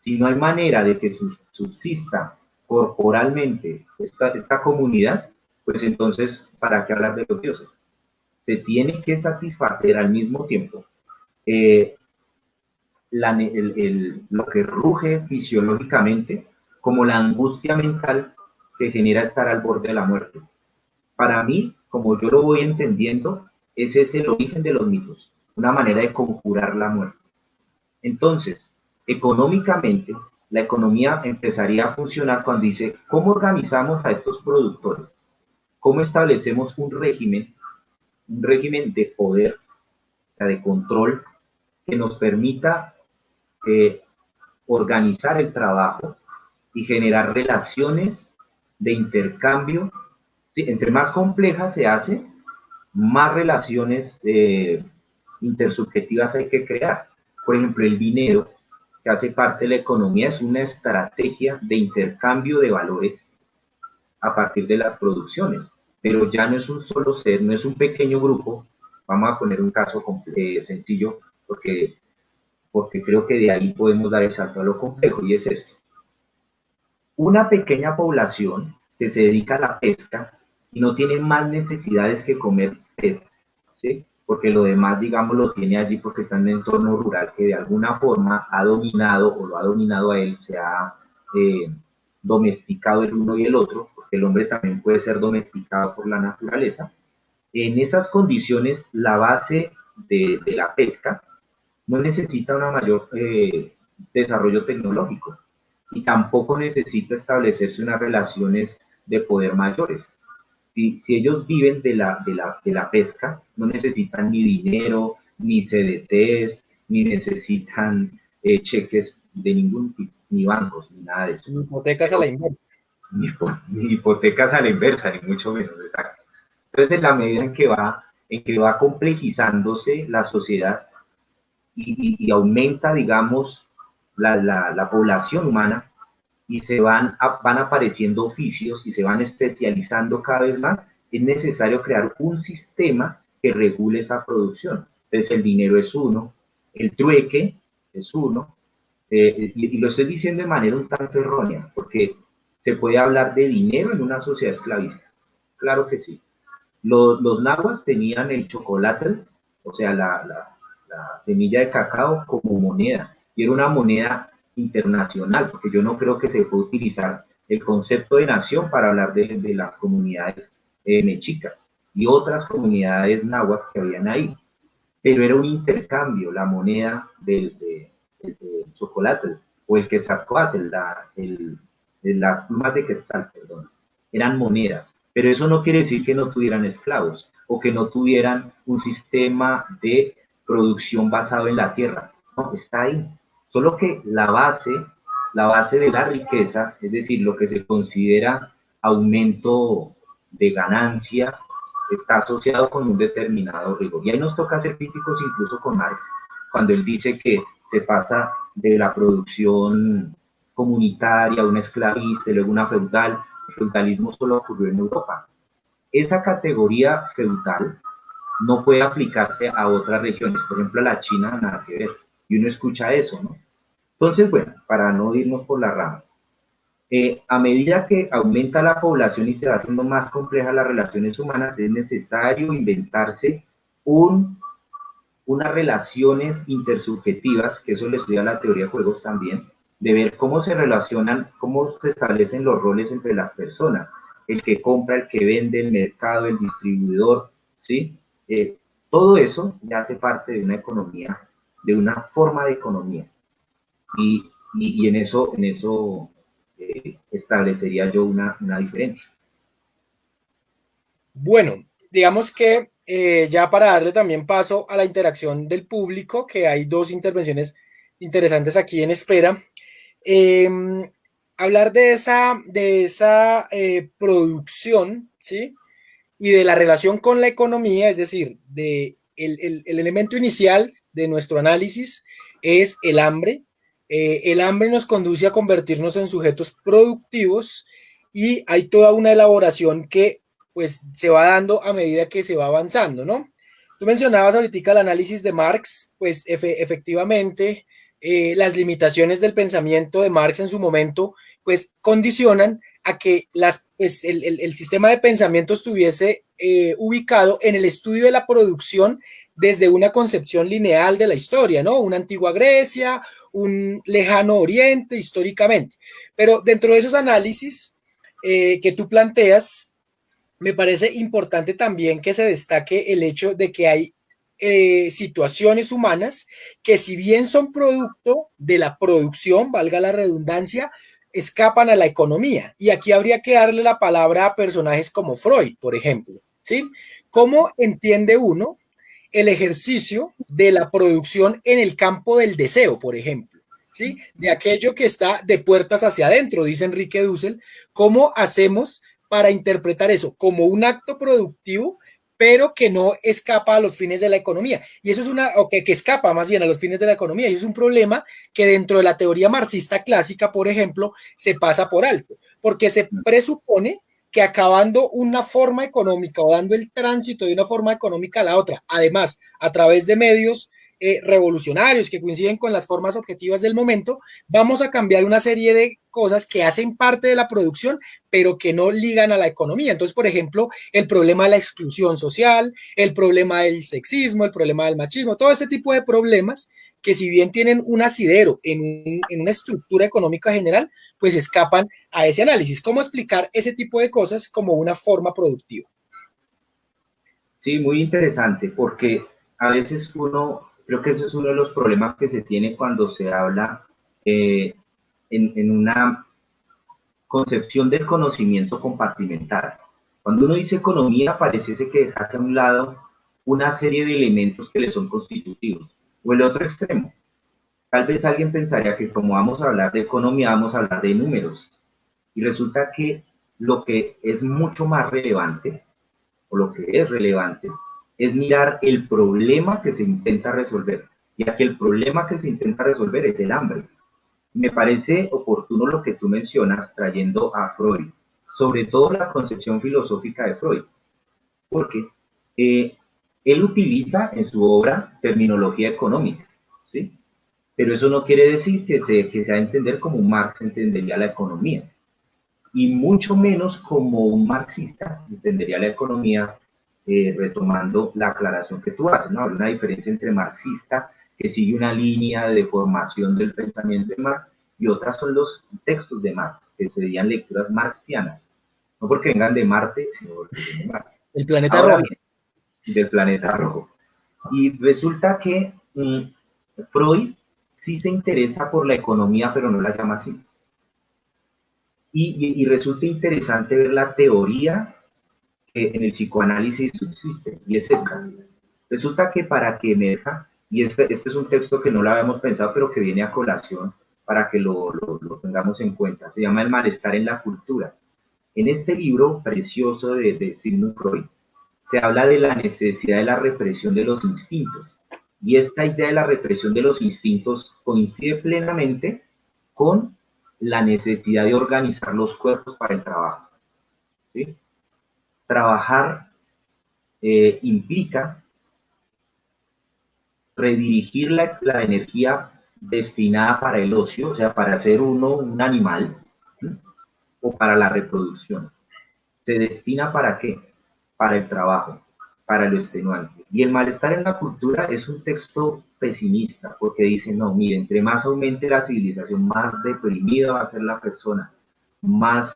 Si no hay manera de que subsista corporalmente esta comunidad, pues entonces, ¿para qué hablar de los dioses? Se tiene que satisfacer al mismo tiempo eh, lo que ruge fisiológicamente como la angustia mental que genera estar al borde de la muerte. Para mí, como yo lo voy entendiendo, ese es el origen de los mitos, una manera de conjurar la muerte. Entonces, económicamente, la economía empezaría a funcionar cuando dice, ¿cómo organizamos a estos productores? ¿Cómo establecemos un régimen de poder, o sea, de control, que nos permita organizar el trabajo y generar relaciones de intercambio? Sí, entre más compleja se hace, más relaciones intersubjetivas hay que crear. Por ejemplo, el dinero, que hace parte de la economía, es una estrategia de intercambio de valores a partir de las producciones, pero ya no es un solo ser, no es un pequeño grupo. Vamos a poner un caso sencillo, porque creo que de ahí podemos dar el salto a lo complejo, y es esto. Una pequeña población que se dedica a la pesca y no tiene más necesidades que comer pez, ¿sí? Porque lo demás, digamos, lo tiene allí porque está en un entorno rural que de alguna forma ha dominado o lo ha dominado a él, se ha domesticado el uno y el otro, porque el hombre también puede ser domesticado por la naturaleza. En esas condiciones, la base de la pesca no necesita un mayor desarrollo tecnológico y tampoco necesita establecerse unas relaciones de poder mayores. Si ellos viven de la pesca, no necesitan ni dinero, ni CDTs, ni necesitan cheques de ningún tipo, ni bancos, ni nada de eso. Ni hipotecas a la inversa. Ni hipotecas a la inversa, ni mucho menos, exacto. Entonces, en la medida en que va complejizándose la sociedad y aumenta, digamos, la población humana, y van apareciendo oficios y se van especializando cada vez más, es necesario crear un sistema que regule esa producción. Entonces el dinero es uno, el trueque es uno, y lo estoy diciendo de manera un tanto errónea, porque se puede hablar de dinero en una sociedad esclavista. Claro que sí. Los nahuas tenían el chocolate, o sea, la semilla de cacao como moneda, y era una moneda internacional, porque yo no creo que se pueda utilizar el concepto de nación para hablar de las comunidades mexicas y otras comunidades nahuas que habían ahí, pero era un intercambio, la moneda del chocolate o el quetzalcóatl, las plumas de quetzal, perdón, eran monedas, pero eso no quiere decir que no tuvieran esclavos o que no tuvieran un sistema de producción basado en la tierra. No, está ahí. Solo que la base de la riqueza, es decir, lo que se considera aumento de ganancia, está asociado con un determinado rigor. Y ahí nos toca ser críticos incluso con Marx, cuando él dice que se pasa de la producción comunitaria a una esclavista, luego una feudal. El feudalismo solo ocurrió en Europa. Esa categoría feudal no puede aplicarse a otras regiones, por ejemplo a la China, nada que ver. Y uno escucha eso, ¿no? Entonces, bueno, para no irnos por la rama, a medida que aumenta la población y se va haciendo más complejas las relaciones humanas, es necesario inventarse unas relaciones intersubjetivas, que eso le estudia la teoría de juegos también, de ver cómo se relacionan, cómo se establecen los roles entre las personas, el que compra, el que vende, el mercado, el distribuidor, ¿sí? Todo eso ya hace parte de una economía, de una forma de economía. Y en eso establecería yo una diferencia. Bueno, digamos que ya para darle también paso a la interacción del público, que hay dos intervenciones interesantes aquí en espera, eh, hablar de esa producción, ¿sí? Y de la relación con la economía, es decir, el elemento inicial de nuestro análisis es el hambre. El hambre nos conduce a convertirnos en sujetos productivos y hay toda una elaboración que pues se va dando a medida que se va avanzando, ¿no? Tú mencionabas ahorita el análisis de Marx, pues efectivamente las limitaciones del pensamiento de Marx en su momento pues condicionan a que pues, el sistema de pensamiento estuviese ubicado en el estudio de la producción desde una concepción lineal de la historia, ¿no? Una antigua Grecia, un lejano oriente históricamente. Pero dentro de esos análisis que tú planteas, me parece importante también que se destaque el hecho de que hay situaciones humanas que si bien son producto de la producción, valga la redundancia, escapan a la economía. Y aquí habría que darle la palabra a personajes como Freud, por ejemplo. ¿Sí? ¿Cómo entiende uno el ejercicio de la producción en el campo del deseo, por ejemplo? ¿Sí? De aquello que está de puertas hacia adentro, dice Enrique Dussel. ¿Cómo hacemos para interpretar eso como un acto productivo, pero que no escapa a los fines de la economía? Y eso es o que escapa más bien a los fines de la economía. Y es un problema que dentro de la teoría marxista clásica, por ejemplo, se pasa por alto, porque se presupone que acabando una forma económica o dando el tránsito de una forma económica a la otra, además a través de medios revolucionarios que coinciden con las formas objetivas del momento, vamos a cambiar una serie de cosas que hacen parte de la producción, pero que no ligan a la economía. Entonces, por ejemplo, el problema de la exclusión social, el problema del sexismo, el problema del machismo, todo ese tipo de problemas que si bien tienen un asidero en una estructura económica general, pues escapan a ese análisis. ¿Cómo explicar ese tipo de cosas como una forma productiva? Sí, muy interesante, porque a veces creo que ese es uno de los problemas que se tiene cuando se habla en una concepción del conocimiento compartimental. Cuando uno dice economía, parece que deja a un lado una serie de elementos que le son constitutivos. O el otro extremo. Tal vez alguien pensaría que como vamos a hablar de economía, vamos a hablar de números. Y resulta que lo que es mucho más relevante, o lo que es relevante, es mirar el problema que se intenta resolver. Y aquí el problema que se intenta resolver es el hambre. Me parece oportuno lo que tú mencionas trayendo a Freud, sobre todo la concepción filosófica de Freud, porque él utiliza en su obra terminología económica, ¿sí? pero eso no quiere decir que se va a entender como un Marx entendería la economía, y mucho menos como un marxista entendería la economía, retomando la aclaración que tú haces, ¿no? Hay una diferencia entre marxista, que sigue una línea de formación del pensamiento de Marx, y otras son los textos de Marx, que serían lecturas marxianas, no porque vengan de Marte, sino porque vienen de Marx. El planeta Ahora rojo. bien, del planeta rojo. Y resulta que Freud sí se interesa por la economía, pero no la llama así. Y resulta interesante ver la teoría que en el psicoanálisis subsiste, y es esta. Resulta que para que emerja, y este es un texto que no lo habíamos pensado, pero que viene a colación para que lo tengamos en cuenta, se llama El malestar en la cultura. En este libro precioso de Sigmund Freud, se habla de la necesidad de la represión de los instintos. Y esta idea de la represión de los instintos coincide plenamente con la necesidad de organizar los cuerpos para el trabajo. ¿Sí? Trabajar implica redirigir la energía destinada para el ocio, o sea, para ser uno un animal, ¿sí? O para la reproducción. ¿Se destina para qué? Para el trabajo, para lo extenuante. Y el malestar en la cultura es un texto pesimista, porque dice, no, mire, entre más aumente la civilización, más deprimida va a ser la persona, más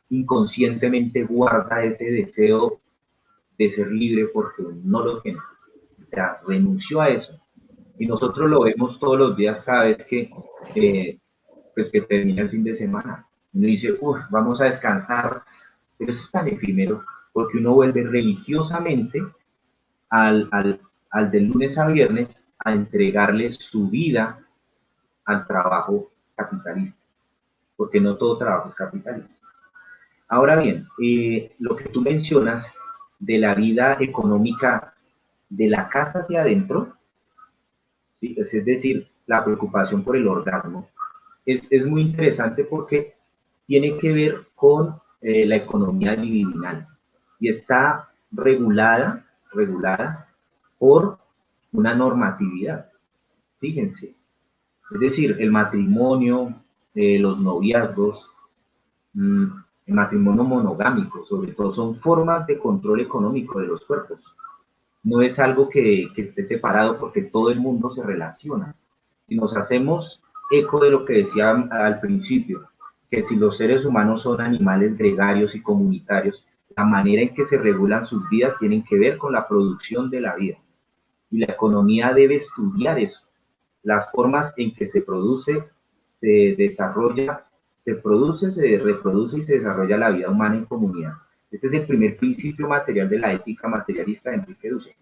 inconscientemente guarda ese deseo de ser libre porque no lo tiene. O sea, renunció a eso. Y nosotros lo vemos todos los días cada vez pues que termina el fin de semana. Uno dice, vamos a descansar, pero eso es tan efímero porque uno vuelve religiosamente al del lunes a viernes a entregarle su vida al trabajo capitalista, porque no todo trabajo es capitalista. Ahora bien, lo que tú mencionas de la vida económica de la casa hacia adentro, ¿sí? Es decir, la preocupación por el orgasmo, es muy interesante porque tiene que ver con la economía libidinal y está regulada por una normatividad. Fíjense, es decir, el matrimonio, los noviazgos, mm, el matrimonio monogámico, sobre todo, son formas de control económico de los cuerpos. No es algo que esté separado porque todo el mundo se relaciona. Si nos hacemos eco de lo que decía al principio, que si los seres humanos son animales gregarios y comunitarios, la manera en que se regulan sus vidas tienen que ver con la producción de la vida. Y la economía debe estudiar eso, las formas en que se produce, se desarrolla, se produce, se reproduce y se desarrolla la vida humana en comunidad. Este es el primer principio material de la ética materialista de Enrique Dussel,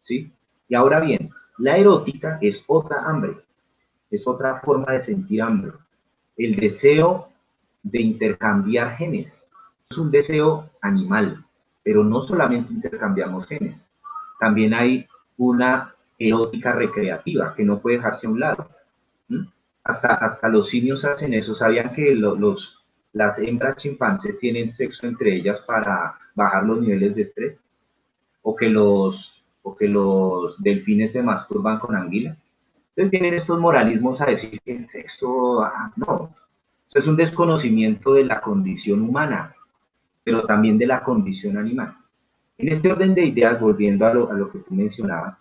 ¿sí? Y ahora bien, la erótica es otra hambre, es otra forma de sentir hambre. El deseo de intercambiar genes es un deseo animal, pero no solamente intercambiamos genes, también hay una erótica recreativa que no puede dejarse a un lado. ¿Mm? Hasta los simios hacen eso. ¿Sabían que las hembras chimpancés tienen sexo entre ellas para bajar los niveles de estrés? ¿O que los delfines se masturban con anguilas? Entonces vienen estos moralismos a decir que el sexo, no, eso es un desconocimiento de la condición humana, pero también de la condición animal. En este orden de ideas, volviendo a lo que tú mencionabas,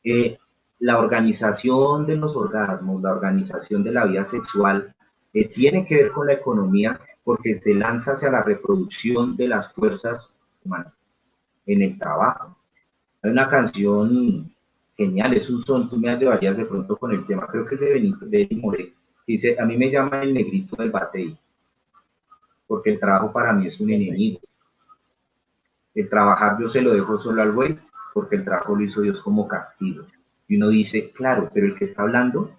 eh, la organización de los orgasmos, la organización de la vida sexual, tiene que ver con la economía porque se lanza hacia la reproducción de las fuerzas humanas en el trabajo. Hay una canción genial, es un son, tú me llevarías de pronto con el tema, creo que es de Benito, de Eddie Moré, dice, a mí me llaman el negrito del batey, porque el trabajo para mí es un enemigo. El trabajar yo se lo dejo solo al güey, porque el trabajo lo hizo Dios como castigo. Y uno dice, claro, pero el que está hablando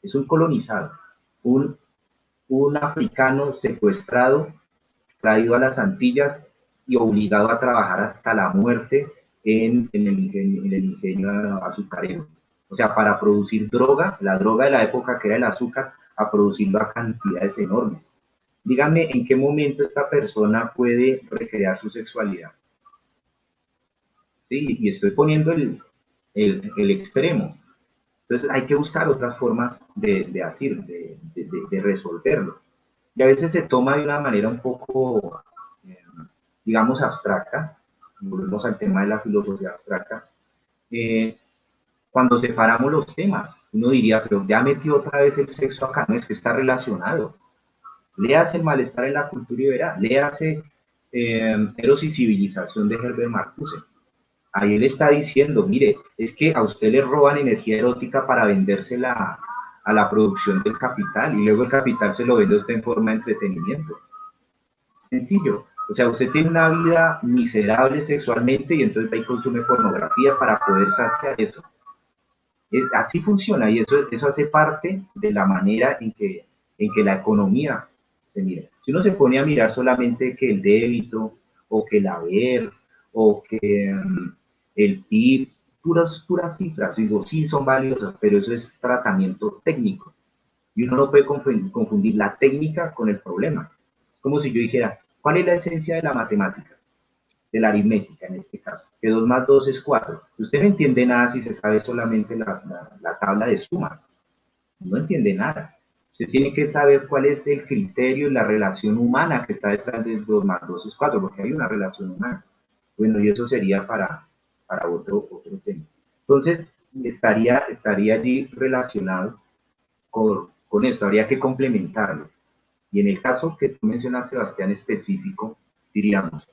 es un colonizado, un, un africano secuestrado, traído a las Antillas y obligado a trabajar hasta la muerte en el ingenio azucarero. O sea, para producir droga, la droga de la época que era el azúcar, a producirlo a cantidades enormes. Dígame en qué momento esta persona puede recrear su sexualidad. Sí, y estoy poniendo el extremo. Entonces hay que buscar otras formas de resolverlo. Y a veces se toma de una manera un poco, eh, digamos, abstracta. Volvemos al tema de la filosofía abstracta. Eh, Cuando separamos los temas, uno diría, pero ya metió otra vez el sexo acá, no es que está relacionado. Léase El malestar en la cultura y verá, léase Eros y civilización de Herbert Marcuse. Ahí él está diciendo, mire, es que a usted le roban energía erótica para vendérsela a la producción del capital y luego el capital se lo vende a usted en forma de entretenimiento. Sencillo. O sea, usted tiene una vida miserable sexualmente y entonces ahí consume pornografía para poder saciar eso. Así funciona y eso hace parte de la manera en que la economía se mira. Si uno se pone a mirar solamente que el débito o que el haber o que el PIB, puras cifras, digo, sí son valiosas, pero eso es tratamiento técnico. Y uno no puede confundir la técnica con el problema. Es como si yo dijera, ¿cuál es la esencia de la matemática? De la aritmética en este caso, que 2 más 2 es 4. Usted no entiende nada si se sabe solamente la tabla de sumas. No entiende nada. Usted tiene que saber cuál es el criterio y la relación humana que está detrás de 2 más 2 es 4, porque hay una relación humana. Bueno, y eso sería para otro tema. Entonces, estaría allí relacionado con esto, habría que complementarlo. Y en el caso que tú mencionas, Sebastián, específico, diríamos,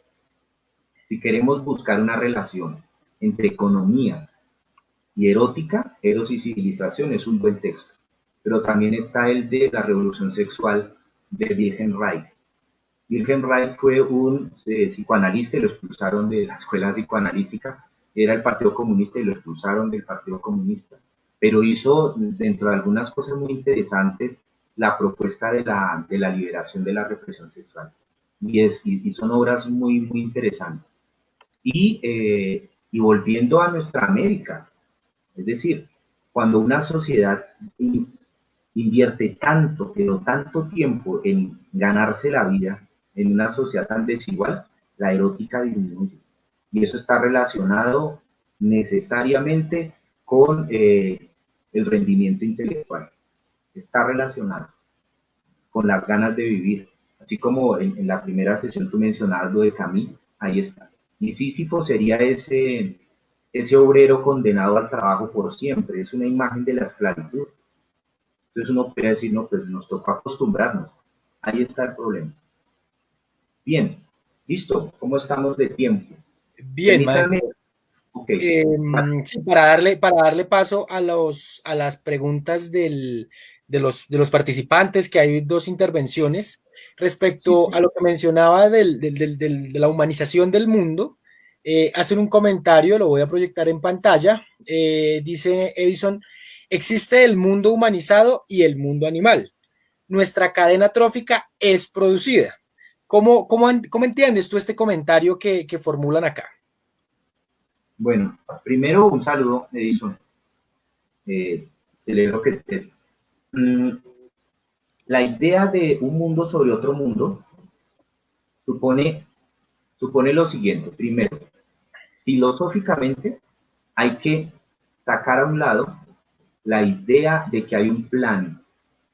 si queremos buscar una relación entre economía y erótica, Eros y civilización es un buen texto. Pero también está el de la revolución sexual de Wilhelm Reich. Wilhelm Reich fue un psicoanalista y lo expulsaron de la escuela psicoanalítica. Era el Partido Comunista y lo expulsaron del Partido Comunista. Pero hizo, dentro de algunas cosas muy interesantes, la propuesta de la liberación de la represión sexual. Y son obras muy, muy interesantes. Y volviendo a nuestra América, es decir, cuando una sociedad invierte tanto, pero tanto tiempo en ganarse la vida en una sociedad tan desigual, la erótica disminuye. Y eso está relacionado necesariamente con el rendimiento intelectual. Está relacionado con las ganas de vivir. Así como en la primera sesión tú mencionabas lo de Camus, ahí está. Y Sísifo sería ese obrero condenado al trabajo por siempre, es una imagen de la esclavitud. Entonces uno puede decir, no, pues nos toca acostumbrarnos. Ahí está el problema. Bien, listo, ¿cómo estamos de tiempo? Bien, Permítanme, ok. sí, para darle paso a las preguntas de los participantes, que hay dos intervenciones Sí, respecto a lo que mencionaba de la humanización del mundo. Hacen un comentario, lo voy a proyectar en pantalla. Dice Edison: existe el mundo humanizado y el mundo animal. Nuestra cadena trófica es producida. ¿Cómo entiendes tú este comentario que formulan acá? bueno, primero un saludo, Edison. Celebro que estés. Mm, la idea de un mundo sobre otro mundo supone, supone lo siguiente. Primero, filosóficamente hay que sacar a un lado la idea de que hay un plan,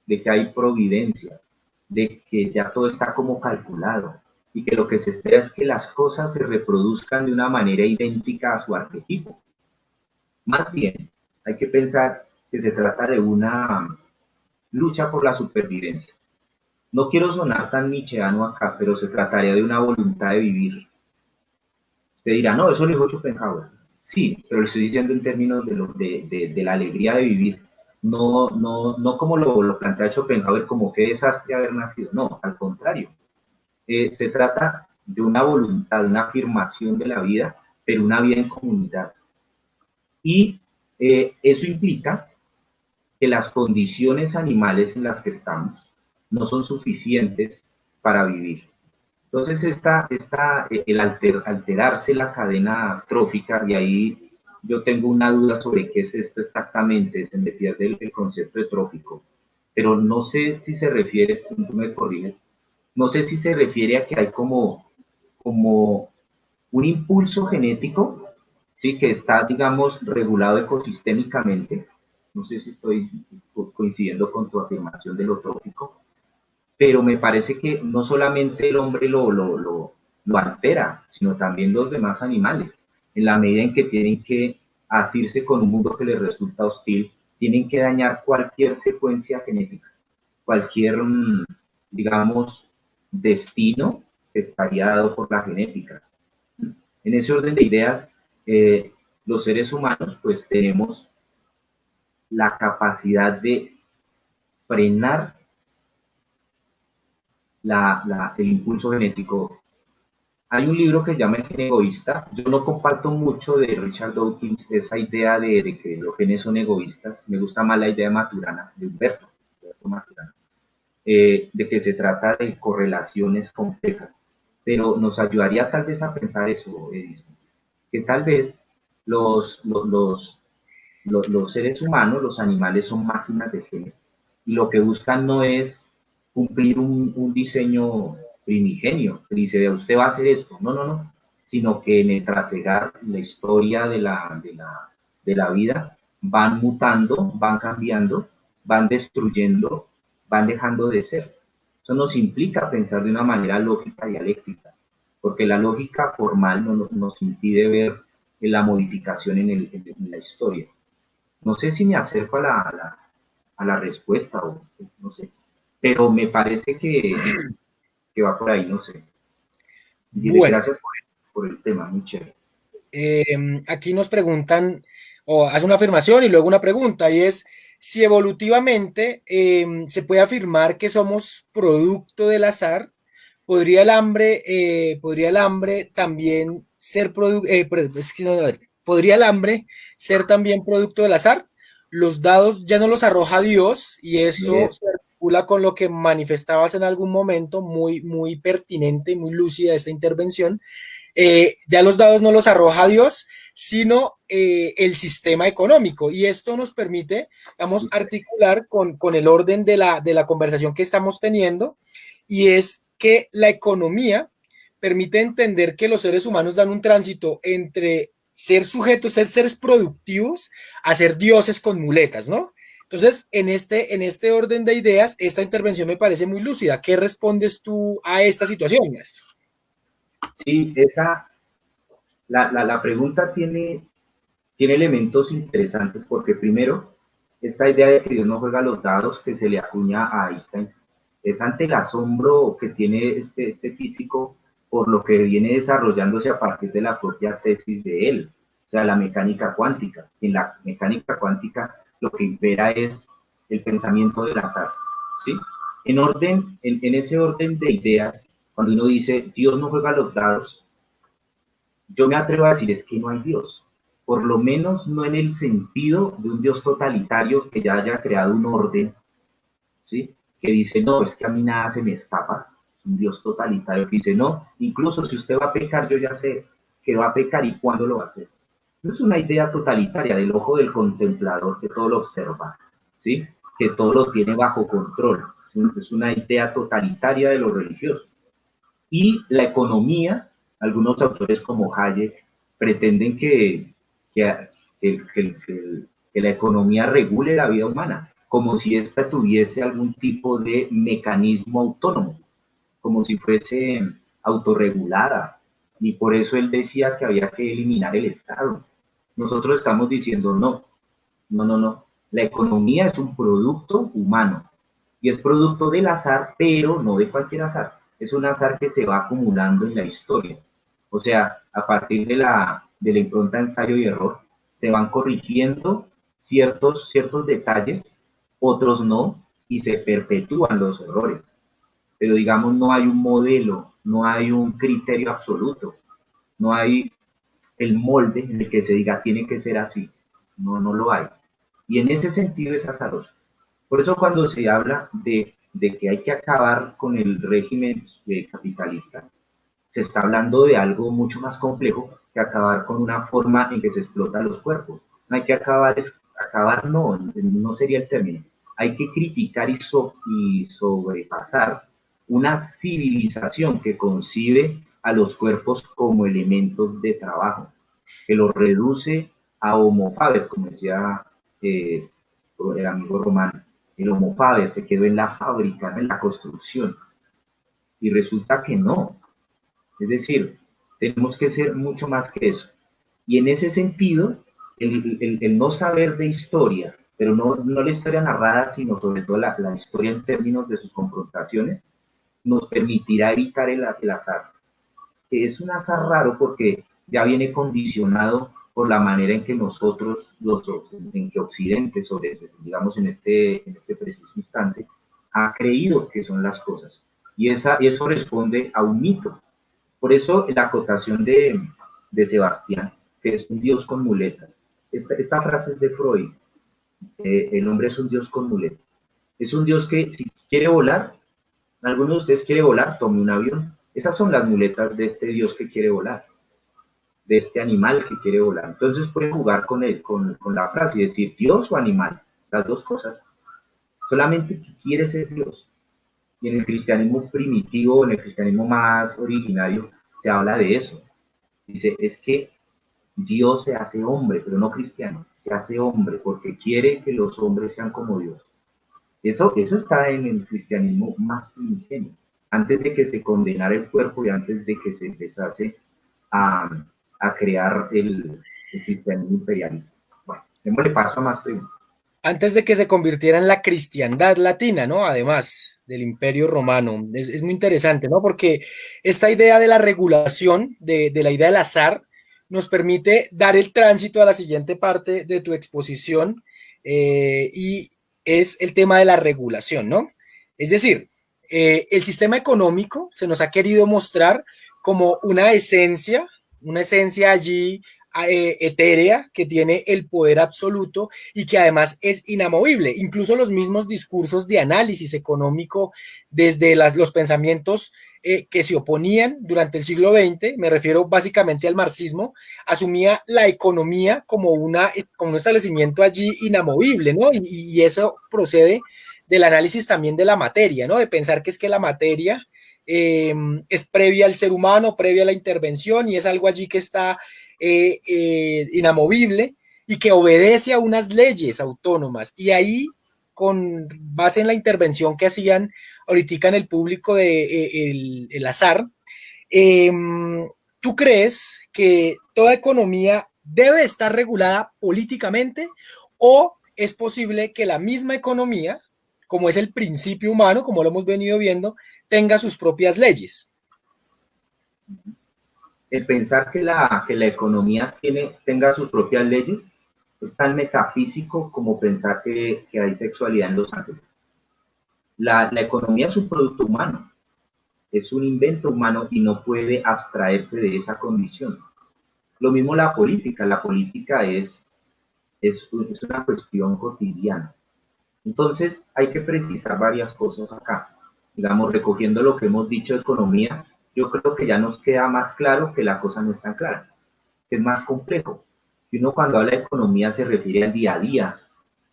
de que hay providencia, de que ya todo está como calculado y que lo que se espera es que las cosas se reproduzcan de una manera idéntica a su arquetipo. Más bien, hay que pensar que se trata de una lucha por la supervivencia. No quiero sonar tan nietzscheano acá, pero se trataría de una voluntad de vivir. Usted dirá, no, eso lo dijo Schopenhauer. Sí, pero lo estoy diciendo en términos de la alegría de vivir. No como lo plantea Schopenhauer, como qué desastre haber nacido. No, al contrario. Se trata de una voluntad, de una afirmación de la vida, pero una vida en comunidad. Y eso implica que las condiciones animales en las que estamos no son suficientes para vivir. Entonces el alterarse la cadena trófica, y ahí yo tengo una duda sobre qué es esto exactamente, se me pierde el concepto de trófico, pero no sé si se refiere, tú me corriges, no sé si se refiere a que hay como un impulso genético, ¿sí? Que está, digamos, regulado ecosistémicamente, No sé si estoy coincidiendo con tu afirmación de lo trófico, pero me parece que no solamente el hombre lo altera, sino también los demás animales, en la medida en que tienen que asirse con un mundo que les resulta hostil, tienen que dañar cualquier secuencia genética, cualquier, digamos, destino que estaría dado por la genética. En ese orden de ideas, los seres humanos pues tenemos la capacidad de frenar el impulso genético. Hay un libro que se llama El gen egoísta. Yo no comparto mucho de Richard Dawkins esa idea de que los genes son egoístas. Me gusta más la idea de Maturana, de Humberto Maturana, de que se trata de correlaciones complejas. Pero nos ayudaría tal vez a pensar eso, Edison, que tal vez los, los, los, los seres humanos, los animales son máquinas de genes, y lo que buscan no es cumplir un diseño primigenio, que dice, usted va a hacer esto, no, no, no, sino que en el trasegar la historia de la vida, van mutando, van cambiando, van destruyendo, van dejando de ser. Eso nos implica pensar de una manera lógica dialéctica, porque la lógica formal no nos impide ver la modificación en la historia. No sé si me acerco a la respuesta o no sé, pero me parece que va por ahí, no sé. Dile Bueno, gracias por el tema, muy chévere. aquí nos preguntan, o hace una afirmación y luego una pregunta, y es si evolutivamente se puede afirmar que somos producto del azar. ¿Podría el hambre también ser podría el hambre ser también producto del azar? Los dados ya no los arroja Dios y esto Es, se articula con lo que manifestabas en algún momento, muy, muy pertinente, muy lúcida esta intervención. Ya los dados no los arroja Dios, sino el sistema económico. Y esto nos permite, vamos, articular con el orden de la conversación que estamos teniendo, y es que la economía permite entender que los seres humanos dan un tránsito entre ser sujetos, ser seres productivos, a ser dioses con muletas, ¿no? Entonces, en este orden de ideas, esta intervención me parece muy lúcida. ¿Qué respondes tú a esta situación, maestro? sí, la pregunta tiene elementos interesantes porque primero, esta idea de que Dios no juega los dados que se le acuña a Einstein es ante el asombro que tiene este físico por lo que viene desarrollándose a partir de la propia tesis de él, o sea, la mecánica cuántica. En la mecánica cuántica lo que impera es el pensamiento del azar, ¿sí? En ese orden de ideas, cuando uno dice Dios no juega los dados, yo me atrevo a decir es que no hay Dios, por lo menos no en el sentido de un Dios totalitario que ya haya creado un orden, ¿sí? Que dice, no, es que a mí nada se me escapa, es un Dios totalitario que dice, no, incluso si usted va a pecar, yo ya sé que va a pecar y cuándo lo va a hacer. No es una idea totalitaria del ojo del contemplador que todo lo observa, ¿sí? Que todo lo tiene bajo control. Es una idea totalitaria de lo religioso. Y la economía, algunos autores como Hayek pretenden que, que la economía regule la vida humana, como si ésta tuviese algún tipo de mecanismo autónomo, como si fuese autorregulada. Y por eso él decía que había que eliminar el Estado. Nosotros estamos diciendo no, no, no, no. La economía es un producto humano y es producto del azar, pero no de cualquier azar. Es un azar que se va acumulando en la historia. O sea, a partir de la impronta de ensayo y error, se van corrigiendo ciertos detalles, otros no, y se perpetúan los errores. Pero digamos, no hay un modelo, no hay un criterio absoluto, no hay el molde en el que se diga tiene que ser así. No, no lo hay. Y en ese sentido es azaroso. Por eso cuando se habla de que hay que acabar con el régimen capitalista, se está hablando de algo mucho más complejo que acabar con una forma en que se explotan los cuerpos. No hay que acabar no, no sería el término. Hay que criticar y sobrepasar una civilización que concibe a los cuerpos como elementos de trabajo, que los reduce a homo faber, como decía el amigo romano. El Homo faber se quedó en la fábrica, en la construcción. Y resulta que no. Es decir, tenemos que ser mucho más que eso. Y en ese sentido, el no saber de historia, pero no la historia narrada, sino sobre todo la historia en términos de sus confrontaciones, nos permitirá evitar el azar. Que es un azar raro porque ya viene condicionado por la manera en que nosotros, en que Occidente, digamos en este preciso instante, ha creído que son las cosas. Y eso responde a un mito. Por eso la acotación de Sebastián, que es un dios con muletas. Esta frase es de Freud. El hombre es un dios con muletas. Es un dios que si quiere volar, alguno de ustedes quiere volar, tome un avión. Esas son las muletas de este dios que quiere volar, de este animal que quiere volar. Entonces pueden jugar con la frase y decir Dios o animal, las dos cosas. Solamente que quiere ser Dios. Y en el cristianismo primitivo, en el cristianismo más originario, se habla de eso. Dice, es que Dios se hace hombre, pero no cristiano, se hace hombre porque quiere que los hombres sean como Dios. Eso está en el cristianismo más primigenio, antes de que se condenara el cuerpo y antes de que se empezase a, a crear el cristianismo imperialista. Bueno, démosle paso a más preguntas. Antes de que se convirtiera en la cristiandad latina, ¿no? Además del Imperio Romano. Es muy interesante, ¿no? Porque esta idea de la regulación, de la idea del azar, nos permite dar el tránsito a la siguiente parte de tu exposición y es el tema de la regulación, ¿no? Es decir, el sistema económico se nos ha querido mostrar como una esencia allí etérea que tiene el poder absoluto y que además es inamovible. Incluso los mismos discursos de análisis económico desde los pensamientos que se oponían durante el siglo XX, me refiero básicamente al marxismo, asumía la economía como un establecimiento allí inamovible, ¿no? Y eso procede del análisis también de la materia, ¿no? De pensar que es que la materia es previa al ser humano, previa a la intervención y es algo allí que está inamovible y que obedece a unas leyes autónomas. Y ahí, con base en la intervención que hacían ahorita en el público de el azar, eh, ¿tú crees que toda economía debe estar regulada políticamente o es posible que la misma economía, como es el principio humano, como lo hemos venido viendo, tenga sus propias leyes? El pensar que la economía tenga sus propias leyes es tan metafísico como pensar que hay sexualidad en los ángeles. La economía es un producto humano, es un invento humano y no puede abstraerse de esa condición. Lo mismo la política es una cuestión cotidiana. Entonces hay que precisar varias cosas acá. Digamos, recogiendo lo que hemos dicho de economía, yo creo que ya nos queda más claro que la cosa no es tan clara, que es más complejo. Y uno cuando habla de economía se refiere al día a día,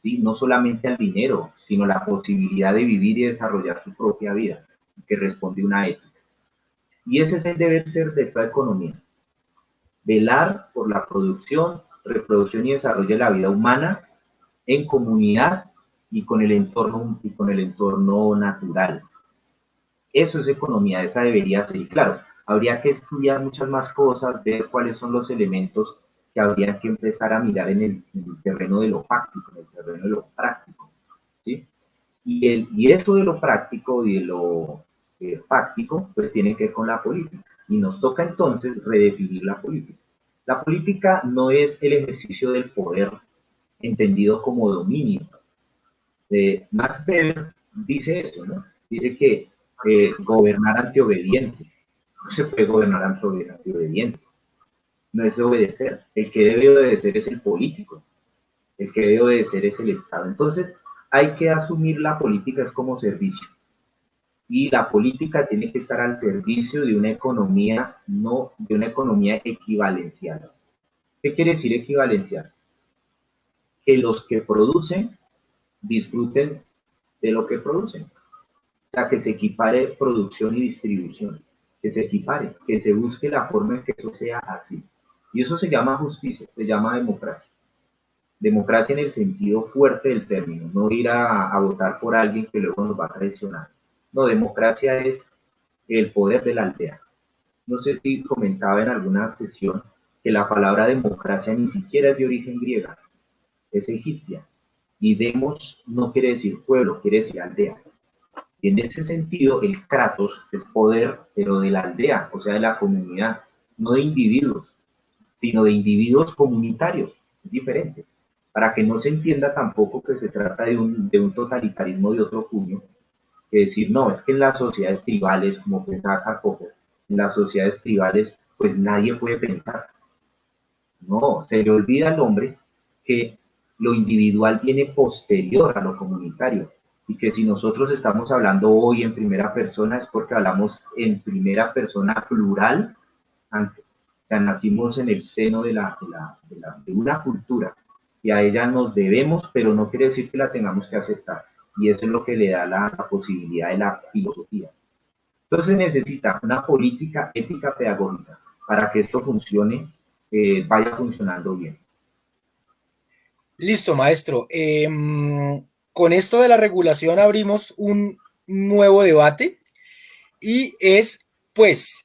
¿sí? No solamente al dinero, sino la posibilidad de vivir y desarrollar su propia vida, que responde a una ética. Y ese es el deber ser de toda economía. Velar por la producción, reproducción y desarrollo de la vida humana en comunidad y con el entorno natural. Eso es economía, esa debería ser. Y claro, habría que estudiar muchas más cosas, ver cuáles son los elementos que habría que empezar a mirar en el terreno de lo fáctico, en el terreno de lo práctico. ¿Sí? Y eso de lo práctico y de lo fáctico, pues tiene que ver con la política. Y nos toca entonces redefinir la política. La política no es el ejercicio del poder entendido como dominio. Max Weber dice eso, ¿no? Dice que gobernar ante obedientes. No se puede gobernar ante obedientes. No es obedecer. El que debe obedecer es el político. El que debe obedecer es el Estado. Entonces, hay que asumir la política es como servicio. Y la política tiene que estar al servicio de una economía, no de una economía equivalencial. ¿Qué quiere decir equivalencial? Que los que producen disfruten de lo que producen. O sea, que se equipare producción y distribución, que se equipare, que se busque la forma en que eso sea así. Y eso se llama justicia, se llama democracia. Democracia en el sentido fuerte del término, no ir a votar por alguien que luego nos va a traicionar. No, democracia es el poder de la aldea. No sé si comentaba en alguna sesión que la palabra democracia ni siquiera es de origen griega, es egipcia. Y demos no quiere decir pueblo, quiere decir aldea. Y en ese sentido, el kratos es poder, pero de la aldea, o sea, de la comunidad, no de individuos, sino de individuos comunitarios. Es diferente. Para que no se entienda tampoco que se trata de un totalitarismo de otro puño, que decir, no, es que en las sociedades tribales, como pensaba Karl Popper, en las sociedades tribales, pues nadie puede pensar. No, se le olvida al hombre que lo individual viene posterior a lo comunitario y que si nosotros estamos hablando hoy en primera persona es porque hablamos en primera persona plural antes. O sea, nacimos en el seno de una cultura y a ella nos debemos, pero no quiere decir que la tengamos que aceptar. Y eso es lo que le da la posibilidad de la filosofía. Entonces necesita una política ética pedagógica para que esto funcione, vaya funcionando bien. Listo, maestro. Con esto de la regulación abrimos un nuevo debate y es, pues,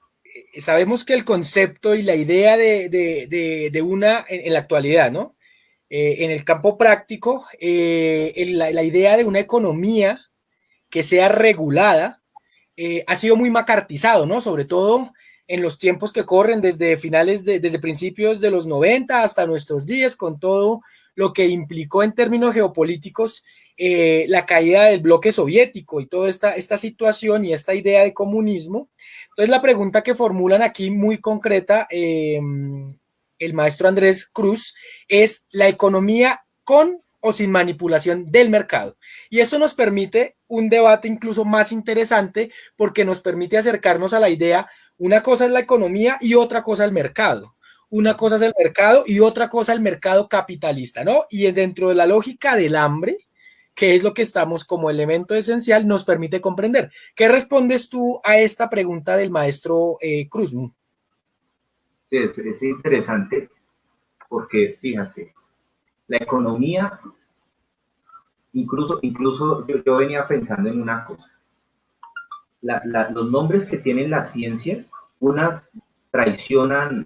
sabemos que el concepto y la idea de una en la actualidad, ¿no? En el campo práctico, la idea de una economía que sea regulada ha sido muy macartizado, ¿no? Sobre todo en los tiempos que corren desde desde principios de los 90 hasta nuestros días, con todo lo que implicó en términos geopolíticos la caída del bloque soviético y toda esta situación y esta idea de comunismo. Entonces la pregunta que formulan aquí muy concreta el maestro Andrés Cruz es la economía con o sin manipulación del mercado. Y esto nos permite un debate incluso más interesante porque nos permite acercarnos a la idea, una cosa es la economía y otra cosa el mercado. Una cosa es el mercado y otra cosa el mercado capitalista, ¿no? Y dentro de la lógica del hambre, que es lo que estamos como elemento esencial, nos permite comprender. ¿Qué respondes tú a esta pregunta del maestro Cruz? Sí, es interesante porque, fíjate, la economía, incluso yo venía pensando en una cosa. Los nombres que tienen las ciencias, unas traicionan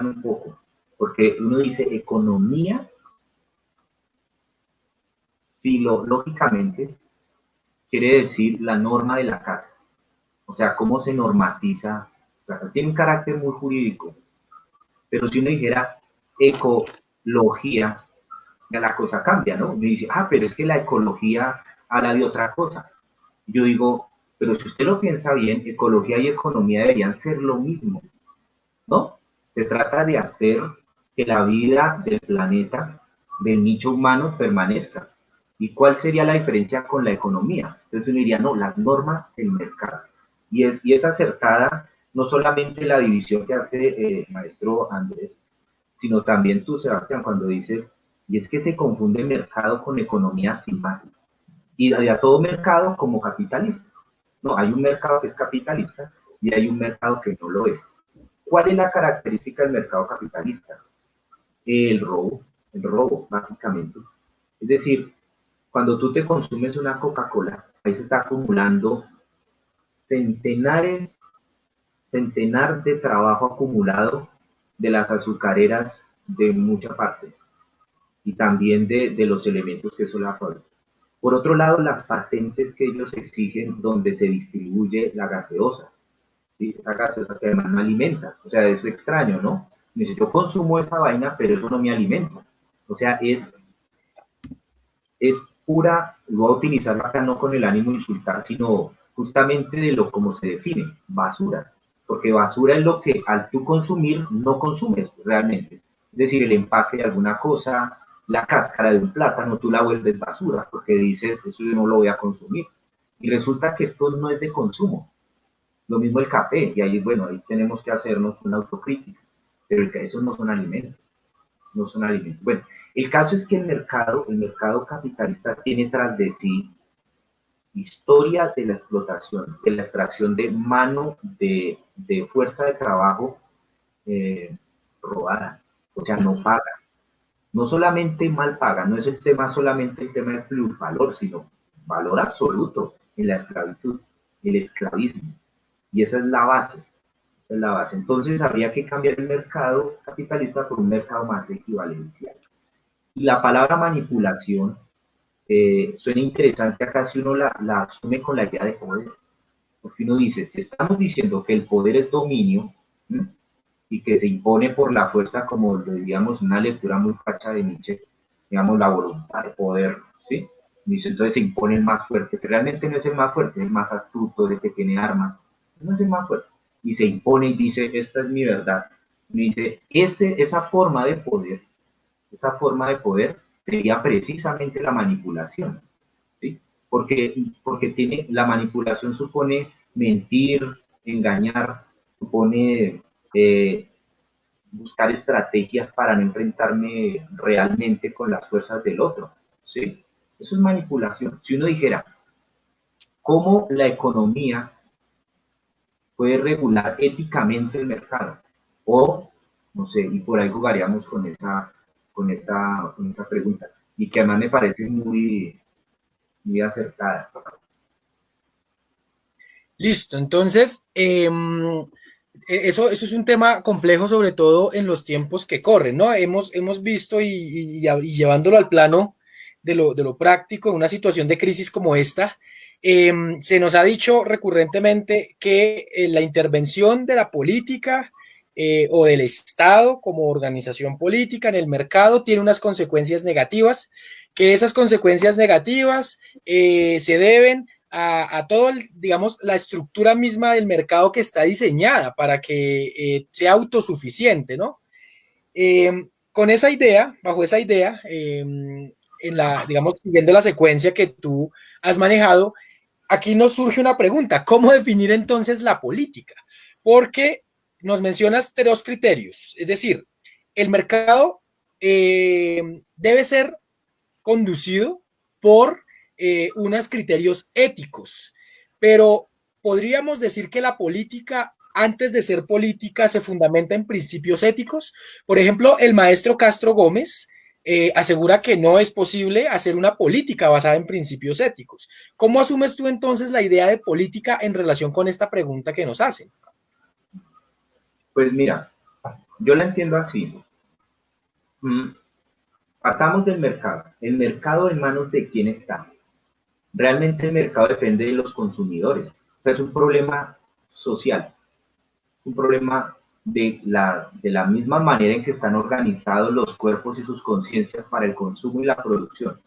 un poco, porque uno dice economía, filológicamente, quiere decir la norma de la casa, o sea, cómo se normatiza, o sea, tiene un carácter muy jurídico, pero si uno dijera ecología, ya la cosa cambia, ¿no? Me dice, pero es que la ecología habla de otra cosa. Yo digo, pero si usted lo piensa bien, ecología y economía deberían ser lo mismo, ¿no? Se trata de hacer que la vida del planeta, del nicho humano, permanezca. ¿Y cuál sería la diferencia con la economía? Entonces uno diría, no, las normas del mercado. Y es acertada no solamente la división que hace maestro Andrés, sino también tú, Sebastián, cuando dices, y es que se confunde mercado con economía sin más. Y a todo mercado como capitalista. No, hay un mercado que es capitalista y hay un mercado que no lo es. ¿Cuál es la característica del mercado capitalista? El robo, básicamente. Es decir, cuando tú te consumes una Coca-Cola, ahí se está acumulando centenar de trabajo acumulado de las azucareras de mucha parte y también de los elementos que eso la fabrican. Por otro lado, las patentes que ellos exigen donde se distribuye la gaseosa, ¿sí? Esa gaseosa que además no alimenta, o sea, es extraño, ¿no? Me dice, yo consumo esa vaina, pero eso no me alimenta. O sea, es pura, voy a utilizarlo acá no con el ánimo de insultar, sino justamente de lo como se define, basura. Porque basura es lo que al tú consumir no consumes realmente. Es decir, el empaque de alguna cosa, la cáscara de un plátano, tú la vuelves basura porque dices, eso yo no lo voy a consumir. Y resulta que esto no es de consumo. Lo mismo el café, y ahí, bueno, ahí tenemos que hacernos una autocrítica. Pero esos no son alimentos, no son alimentos. Bueno, el caso es que el mercado capitalista tiene tras de sí historia de la explotación, de la extracción de mano, de fuerza de trabajo robada, o sea, no paga. no solamente mal paga, no es el tema solamente el tema del plusvalor, sino valor absoluto en la esclavitud, el esclavismo. Y esa es la base, esa es la base. Entonces habría que cambiar el mercado capitalista por un mercado más equivalencial. Y la palabra manipulación suena interesante acá si uno la asume con la idea de poder. Porque uno dice, si estamos diciendo que el poder es dominio, ¿sí?, y que se impone por la fuerza, como diríamos, una lectura muy facha de Nietzsche, digamos, la voluntad de poder, ¿sí? Dice, entonces se impone el más fuerte, que realmente no es el más fuerte, es el más astuto, el que tiene armas, no es el más fuerte. Y se impone y dice, esta es mi verdad. Y dice, esa forma de poder sería precisamente la manipulación, ¿sí? Porque la manipulación supone mentir, engañar, supone eh, buscar estrategias para no enfrentarme realmente con las fuerzas del otro, ¿sí? Eso es manipulación. Si uno dijera, ¿cómo la economía puede regular éticamente el mercado? O, no sé, y por ahí jugaríamos con esa pregunta, y que además me parece muy acertada. Listo, entonces, eso es un tema complejo, sobre todo en los tiempos que corren, ¿no? Hemos visto y llevándolo al plano de lo práctico, en una situación de crisis como esta, se nos ha dicho recurrentemente que la intervención de la política o del Estado como organización política en el mercado tiene unas consecuencias negativas, que esas consecuencias negativas se deben a todo, digamos, la estructura misma del mercado que está diseñada para que sea autosuficiente, ¿no? Con esa idea, bajo esa idea, digamos, siguiendo la secuencia que tú has manejado, aquí nos surge una pregunta: ¿cómo definir entonces la política? Porque nos mencionas dos criterios, es decir, el mercado debe ser conducido por unos criterios éticos, pero podríamos decir que la política, antes de ser política, se fundamenta en principios éticos. Por ejemplo, el maestro Castro Gómez asegura que no es posible hacer una política basada en principios éticos. ¿Cómo asumes tú entonces la idea de política en relación con esta pregunta que nos hacen? Pues mira, yo la entiendo así. Partamos del mercado. ¿El mercado en manos de quién está? Realmente el mercado depende de los consumidores. O sea, es un problema social, un problema de la misma manera en que están organizados los cuerpos y sus conciencias para el consumo y la producción.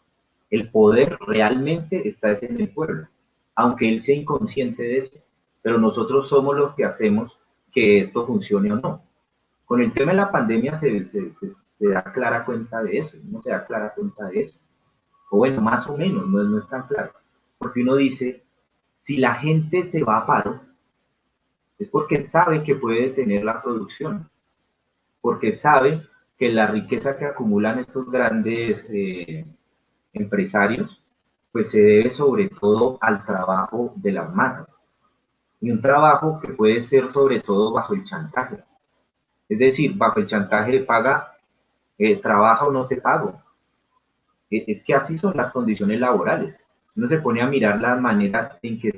El poder realmente está en el pueblo, aunque él sea inconsciente de eso. Pero nosotros somos los que hacemos que esto funcione o no. Con el tema de la pandemia se da clara cuenta de eso, no se da clara cuenta de eso. O bueno, más o menos, no es tan claro. Porque uno dice, si la gente se va a paro, es porque sabe que puede detener la producción, porque sabe que la riqueza que acumulan estos grandes empresarios, pues se debe sobre todo al trabajo de las masas. Y un trabajo que puede ser sobre todo bajo el chantaje. Es decir, bajo el chantaje de paga, trabaja o no te pago. Es que así son las condiciones laborales. Uno se pone a mirar las maneras en que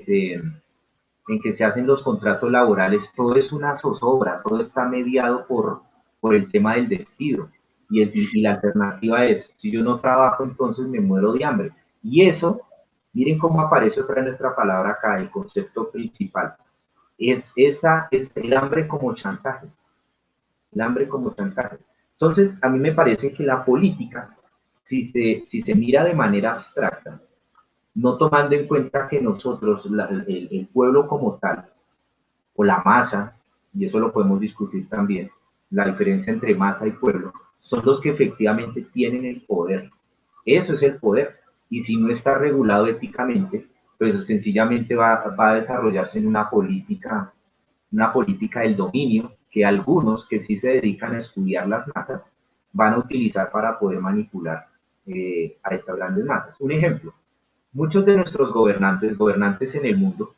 se hacen los contratos laborales, todo es una zozobra, todo está mediado por el tema del despido. Y la alternativa es, si yo no trabajo, entonces me muero de hambre. Y eso, miren cómo aparece otra nuestra palabra acá, el concepto principal. Es el hambre como chantaje. El hambre como chantaje. Entonces, a mí me parece que la política, si se mira de manera abstracta, no tomando en cuenta que nosotros, el pueblo como tal, o la masa, y eso lo podemos discutir también, la diferencia entre masa y pueblo, son los que efectivamente tienen el poder. Eso es el poder. Y si no está regulado éticamente, pues sencillamente va a desarrollarse en una política del dominio que algunos que sí se dedican a estudiar las masas van a utilizar para poder manipular a estas grandes masas. Un ejemplo, muchos de nuestros gobernantes en el mundo,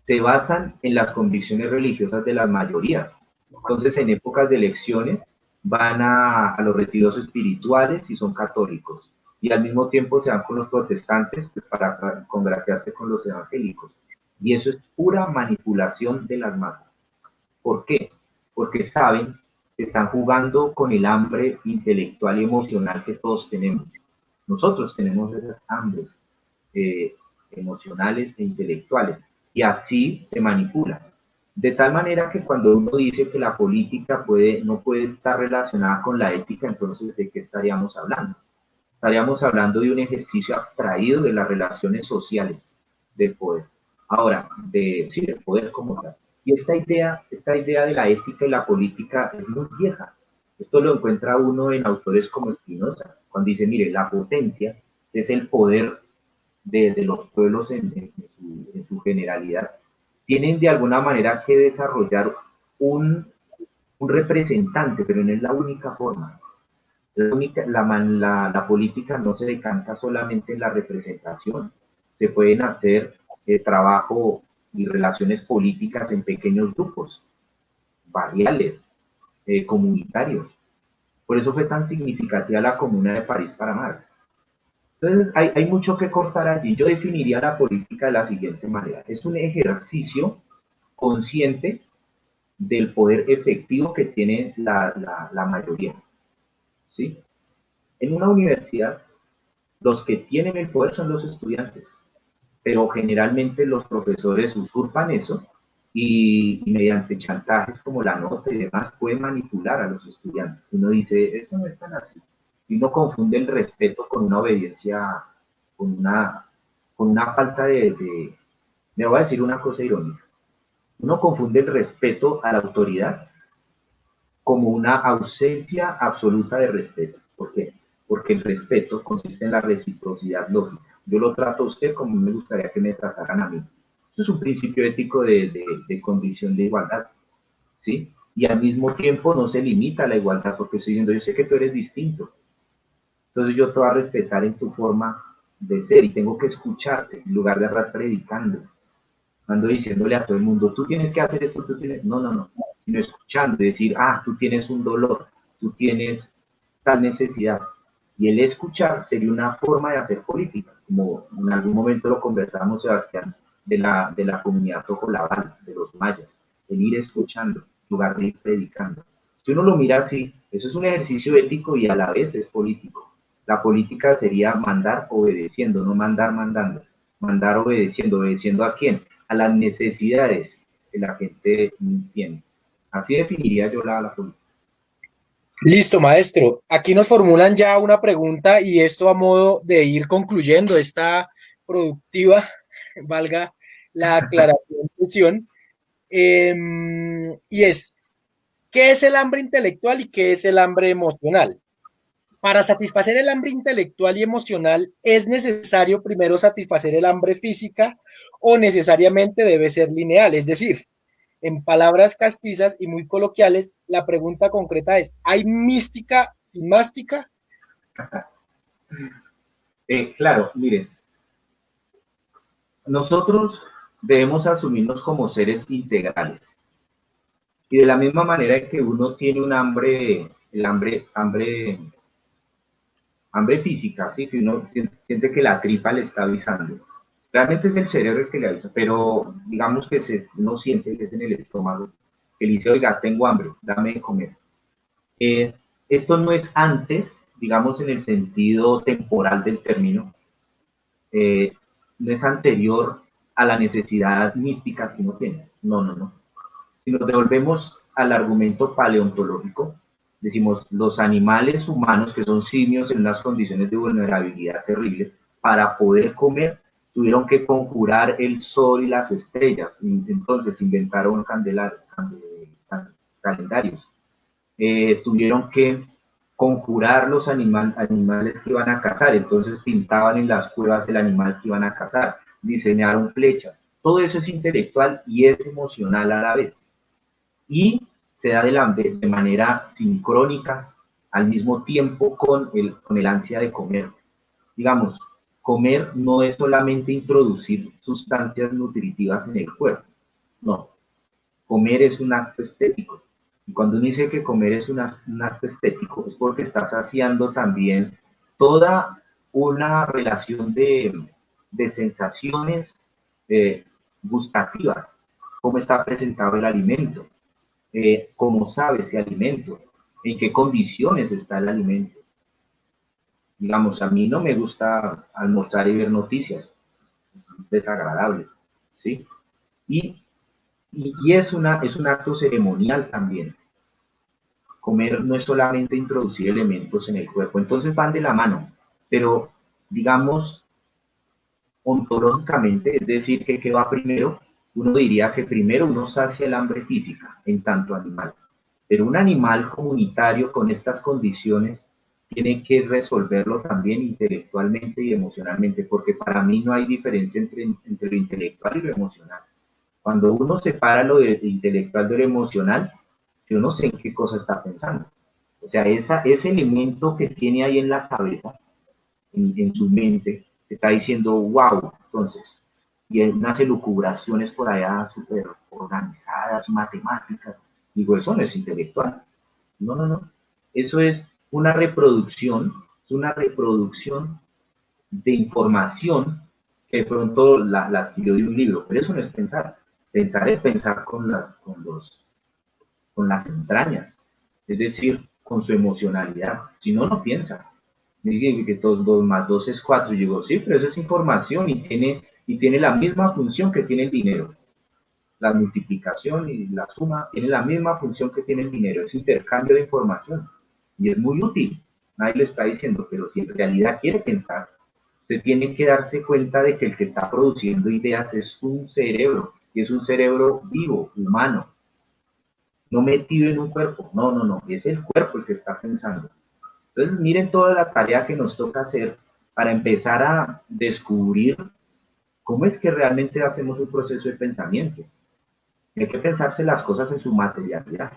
se basan en las convicciones religiosas de las mayorías. Entonces, en épocas de elecciones, van a los retiros espirituales y son católicos. Y al mismo tiempo se van con los protestantes pues, para congraciarse con los evangélicos. Y eso es pura manipulación de las masas. ¿Por qué? Porque saben que están jugando con el hambre intelectual y emocional que todos tenemos. Nosotros tenemos esas hambres eh, emocionales e intelectuales. Y así se manipula. De tal manera que cuando uno dice que la política no puede estar relacionada con la ética, entonces ¿de qué estaríamos hablando? Estaríamos hablando de un ejercicio abstraído de las relaciones sociales del poder. Ahora, sí, del poder como tal. Y esta idea de la ética y la política es muy vieja. Esto lo encuentra uno en autores como Spinoza, cuando dice, mire, la potencia es el poder de los pueblos en su generalidad. Tienen de alguna manera que desarrollar un representante, pero no es la única forma. La política no se decanta solamente en la representación. Se pueden hacer trabajo y relaciones políticas en pequeños grupos, barriales, comunitarios. Por eso fue tan significativa la Comuna de París para Marx. Entonces hay mucho que cortar allí. Yo definiría la política de la siguiente manera. Es un ejercicio consciente del poder efectivo que tiene la mayoría. ¿Sí? En una universidad, los que tienen el poder son los estudiantes, pero generalmente los profesores usurpan eso y mediante chantajes como la nota y demás pueden manipular a los estudiantes. Uno dice, eso no es tan así. Y uno confunde el respeto con una obediencia, con una, con una falta me voy a decir una cosa irónica. Uno confunde el respeto a la autoridad como una ausencia absoluta de respeto. ¿Por qué? Porque el respeto consiste en la reciprocidad lógica. Yo lo trato a usted como me gustaría que me trataran a mí. Eso es un principio ético de condición de igualdad, ¿sí? Y al mismo tiempo no se limita a la igualdad, porque estoy diciendo, yo sé que tú eres distinto, entonces yo te voy a respetar en tu forma de ser y tengo que escucharte en lugar de estar predicando. Ando diciéndole a todo el mundo, tú tienes que hacer esto, tú tienes... No, no, no. Sino escuchando y decir, tú tienes un dolor, tú tienes tal necesidad. Y el escuchar sería una forma de hacer política, como en algún momento lo conversamos, Sebastián, de la comunidad tojolabal, de los mayas, el ir escuchando, en lugar de ir predicando. Si uno lo mira así, eso es un ejercicio ético y a la vez es político. La política sería mandar obedeciendo, no mandar mandando. Mandar obedeciendo, obedeciendo ¿a quién? A las necesidades que la gente tiene. Así definiría yo la política. Listo, maestro. Aquí nos formulan ya una pregunta y esto a modo de ir concluyendo esta productiva, valga la aclaración, y es, ¿qué es el hambre intelectual y qué es el hambre emocional? Para satisfacer el hambre intelectual y emocional, ¿es necesario primero satisfacer el hambre física o necesariamente debe ser lineal? Es decir, en palabras castizas y muy coloquiales, la pregunta concreta es, ¿hay mística sin mástica? Claro, miren, nosotros debemos asumirnos como seres integrales. Y de la misma manera que uno tiene un hambre, hambre física, ¿sí? Que uno siente que la tripa le está avisando. Realmente es el cerebro el que le avisa, pero digamos que uno siente que es en el estómago, que le dice, oiga, tengo hambre, dame de comer. Esto no es antes, digamos en el sentido temporal del término, eh, no es anterior a la necesidad mística que uno tiene. No, no, no. Si nos devolvemos al argumento paleontológico, decimos, los animales humanos, que son simios en unas condiciones de vulnerabilidad terribles, para poder comer, tuvieron que conjurar el sol y las estrellas. Entonces inventaron calendarios. Tuvieron que conjurar los animales que iban a cazar. Entonces pintaban en las cuevas el animal que iban a cazar. Diseñaron flechas. Todo eso es intelectual y es emocional a la vez. Y se da de manera sincrónica al mismo tiempo con el ansia de comer. Digamos, comer no es solamente introducir sustancias nutritivas en el cuerpo, no. Comer es un acto estético. Y cuando uno dice que comer es un acto estético, es porque está saciando también toda una relación de sensaciones eh, gustativas, cómo está presentado el alimento, cómo sabe ese alimento, en qué condiciones está el alimento. Digamos, a mí no me gusta almorzar y ver noticias, es desagradable, ¿sí? Y, y es un acto ceremonial también. Comer no es solamente introducir elementos en el cuerpo, entonces van de la mano, pero digamos ontológicamente, es decir, que ¿qué va primero? Uno diría que primero uno sacia el hambre física en tanto animal, pero un animal comunitario con estas condiciones tiene que resolverlo también intelectualmente y emocionalmente, porque para mí no hay diferencia entre lo intelectual y lo emocional. Cuando uno separa lo intelectual de lo emocional, yo no sé en qué cosa está pensando. O sea, ese elemento que tiene ahí en la cabeza, en su mente, está diciendo, wow, entonces, y hay unas elucubraciones por allá súper organizadas, matemáticas. Digo, eso no es intelectual. No, no, no. Eso es una reproducción de información que de pronto la adquirió de un libro, pero eso no es pensar. Pensar es pensar con las entrañas, es decir, con su emocionalidad. Si no, no piensa. Dije que 2 más 2 es 4. Y digo, sí, pero eso es información y tiene la misma función que tiene el dinero. La multiplicación y la suma tiene la misma función que tiene el dinero, es intercambio de información. Y es muy útil, nadie lo está diciendo, pero si en realidad quiere pensar, usted tiene que darse cuenta de que el que está produciendo ideas es un cerebro, y es un cerebro vivo, humano, no metido en un cuerpo. No, no, no, es el cuerpo el que está pensando. Entonces, miren toda la tarea que nos toca hacer para empezar a descubrir cómo es que realmente hacemos un proceso de pensamiento. Hay que pensarse las cosas en su materialidad.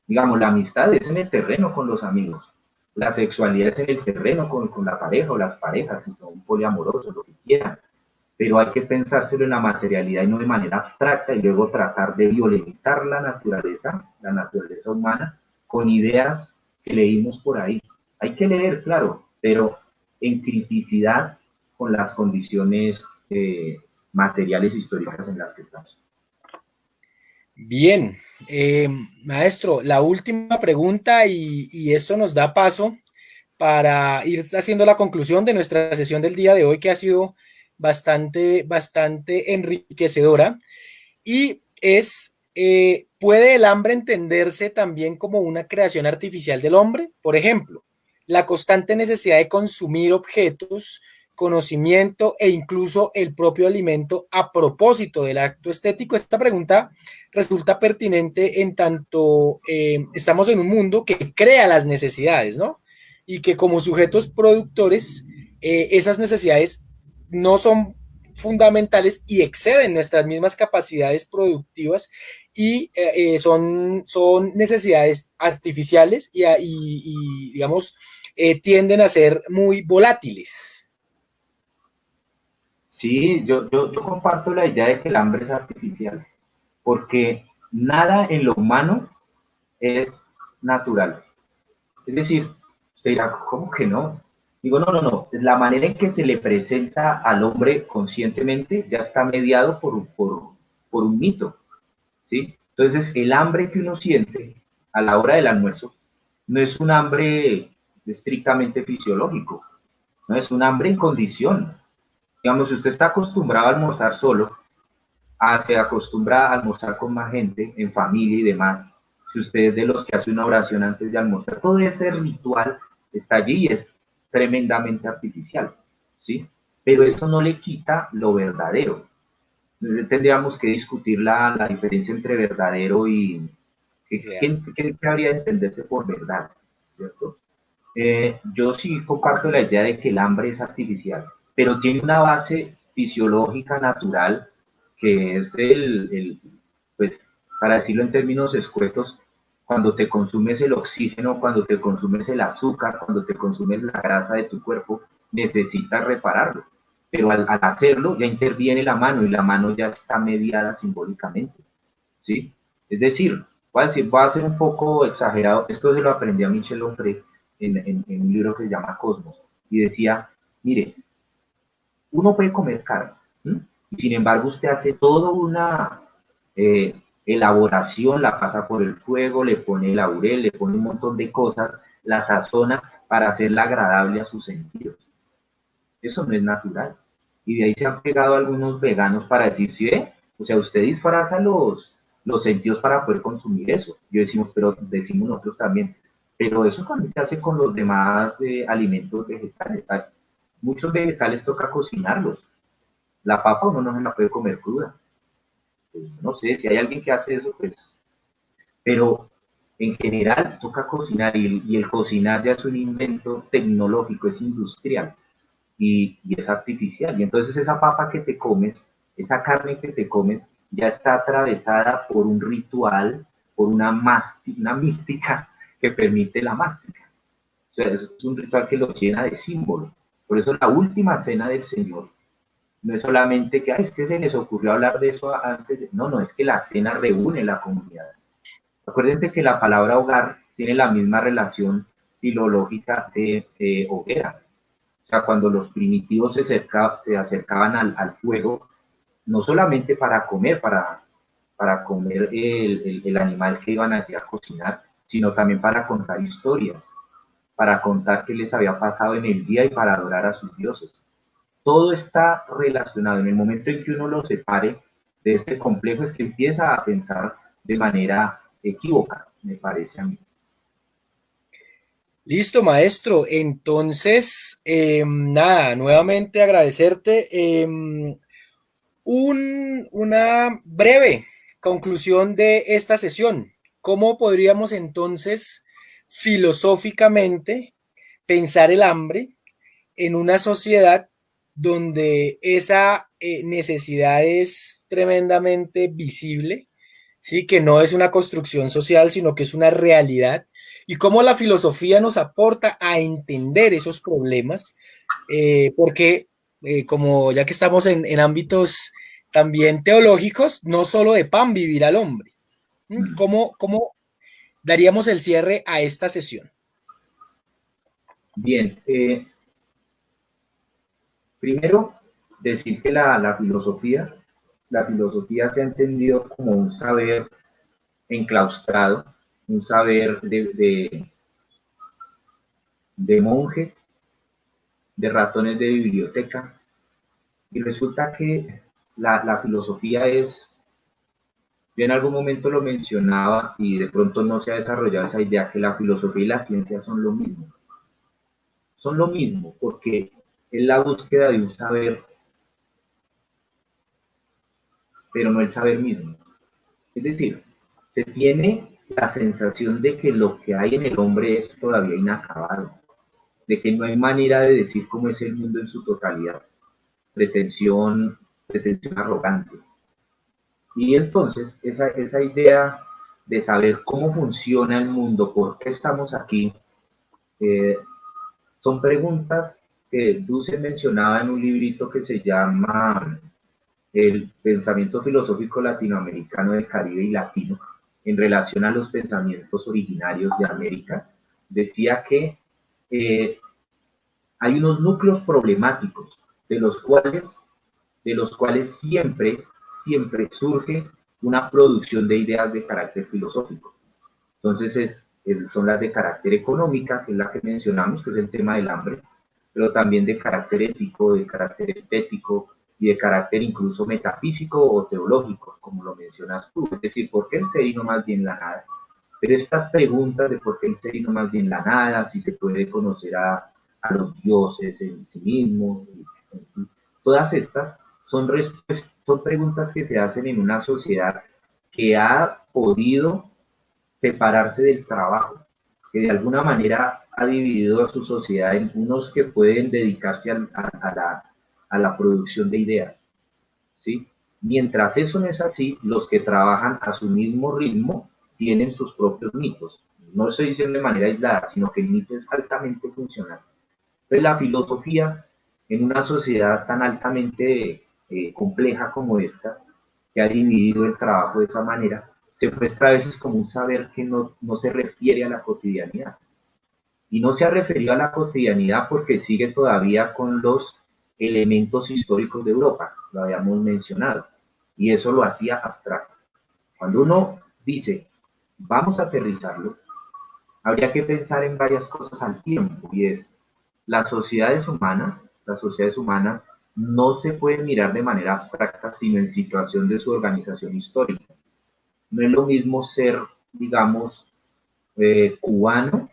Digamos, la amistad es en el terreno con los amigos. La sexualidad es en el terreno con la pareja o las parejas, si son poliamorosos, lo que quieran. Pero hay que pensárselo en la materialidad y no de manera abstracta y luego tratar de violentar la naturaleza humana, con ideas que leímos por ahí. Hay que leer, claro, pero en criticidad con las condiciones materiales históricas en las que estamos. Bien, maestro, la última pregunta y esto nos da paso para ir haciendo la conclusión de nuestra sesión del día de hoy, que ha sido bastante enriquecedora, y es, ¿puede el hambre entenderse también como una creación artificial del hombre? Por ejemplo, la constante necesidad de consumir objetos, conocimiento e incluso el propio alimento a propósito del acto estético. Esta pregunta resulta pertinente en tanto estamos en un mundo que crea las necesidades, ¿no? Y que como sujetos productores, esas necesidades no son fundamentales y exceden nuestras mismas capacidades productivas y son necesidades artificiales y digamos, tienden a ser muy volátiles. Sí, yo comparto la idea de que el hambre es artificial, porque nada en lo humano es natural. Es decir, usted dirá, ¿cómo que no? Digo, no, no, no. La manera en que se le presenta al hombre conscientemente ya está mediado por un mito, ¿sí? Entonces, el hambre que uno siente a la hora del almuerzo no es un hambre estrictamente fisiológico, no es un hambre en condición. Digamos, si usted está acostumbrado a almorzar solo, se acostumbra a almorzar con más gente, en familia y demás. Si usted es de los que hace una oración antes de almorzar, todo ese ritual está allí y es tremendamente artificial, ¿sí? Pero eso no le quita lo verdadero. Tendríamos que discutir la diferencia entre verdadero y qué habría de entenderse por verdad, ¿cierto? Yo sí comparto la idea de que el hambre es artificial, pero tiene una base fisiológica natural que es pues, para decirlo en términos escuetos, cuando te consumes el oxígeno, cuando te consumes el azúcar, cuando te consumes la grasa de tu cuerpo, necesitas repararlo. Pero al hacerlo ya interviene la mano y la mano ya está mediada simbólicamente, ¿sí? Es decir, voy a ser un poco exagerado, esto se lo aprendí a Michel Onfray en un libro que se llama Cosmos, y decía, mire, uno puede comer carne, ¿sí? Y sin embargo usted hace toda una elaboración, la pasa por el fuego, le pone laurel, le pone un montón de cosas, la sazona para hacerla agradable a sus sentidos. Eso no es natural. Y de ahí se han pegado algunos veganos para decir, ¿sí ve? O sea, usted disfraza los sentidos para poder consumir eso. Yo decimos, pero decimos nosotros también, pero eso también se hace con los demás alimentos vegetales. Muchos vegetales toca cocinarlos. La papa uno no se la puede comer cruda. Pues, no sé, si hay alguien que hace eso, pues. Pero en general toca cocinar y el cocinar ya es un invento tecnológico, es industrial y es artificial. Y entonces esa papa que te comes, esa carne que te comes, ya está atravesada por un ritual, por una mística que permite la mástica. O sea, es un ritual que lo llena de símbolos. Por eso la última cena del Señor no es solamente que, ay, es que se les ocurrió hablar de eso antes. No, no, es que la cena reúne la comunidad. Acuérdense que la palabra hogar tiene la misma relación filológica de hoguera. O sea, cuando los primitivos se acercaban al fuego, no solamente para comer el animal que iban allí a cocinar, sino también para contar historias, para contar qué les había pasado en el día y para adorar a sus dioses. Todo está relacionado. En el momento en que uno lo separe de este complejo es que empieza a pensar de manera equívoca, me parece a mí. Listo, maestro. Entonces, nada, nuevamente agradecerte. Una breve conclusión de esta sesión. ¿Cómo podríamos entonces filosóficamente pensar el hambre en una sociedad donde esa necesidad es tremendamente visible, ¿sí? Que no es una construcción social, sino que es una realidad? Y cómo la filosofía nos aporta a entender esos problemas, porque como ya que estamos en ámbitos también teológicos, no solo de pan vivirá el hombre. ¿Cómo daríamos el cierre a esta sesión? Bien, primero decir que la filosofía se ha entendido como un saber enclaustrado, un saber de monjes, de ratones de biblioteca, y resulta que la filosofía es, yo en algún momento lo mencionaba y de pronto no se ha desarrollado esa idea, que la filosofía y la ciencia son lo mismo, porque es la búsqueda de un saber, pero no el saber mismo. Es decir, se tiene la sensación de que lo que hay en el hombre es todavía inacabado, de que no hay manera de decir cómo es el mundo en su totalidad. Pretensión arrogante. Y entonces esa idea de saber cómo funciona el mundo, por qué estamos aquí, eh, son preguntas que Duce mencionaba en un librito que se llama El pensamiento filosófico latinoamericano del Caribe y latino en relación a los pensamientos originarios de América. Decía que eh, hay unos núcleos problemáticos de los cuales siempre surge una producción de ideas de carácter filosófico. Entonces son las de carácter económica, que es la que mencionamos, que es el tema del hambre, pero también de carácter ético, de carácter estético y de carácter incluso metafísico o teológico, como lo mencionas tú. Es decir, ¿por qué el ser y no más bien la nada? Pero estas preguntas de por qué el ser y no más bien la nada, si se puede conocer a los dioses en sí mismos, todas estas son preguntas que se hacen en una sociedad que ha podido separarse del trabajo, que de alguna manera ha dividido a su sociedad en unos que pueden dedicarse a la producción de ideas, ¿sí? Mientras eso no es así, los que trabajan a su mismo ritmo tienen sus propios mitos. No se dicen de manera aislada, sino que el mito es altamente funcional. Entonces la filosofía en una sociedad tan altamente compleja como esta, que ha dividido el trabajo de esa manera, se muestra a veces como un saber que no se refiere a la cotidianidad. Y no se ha referido a la cotidianidad porque sigue todavía con los elementos históricos de Europa, lo habíamos mencionado, y eso lo hacía abstracto. Cuando uno dice, vamos a aterrizarlo, habría que pensar en varias cosas al tiempo, y es, las sociedades humanas no se pueden mirar de manera abstracta, sino en situación de su organización histórica. No es lo mismo ser, digamos, cubano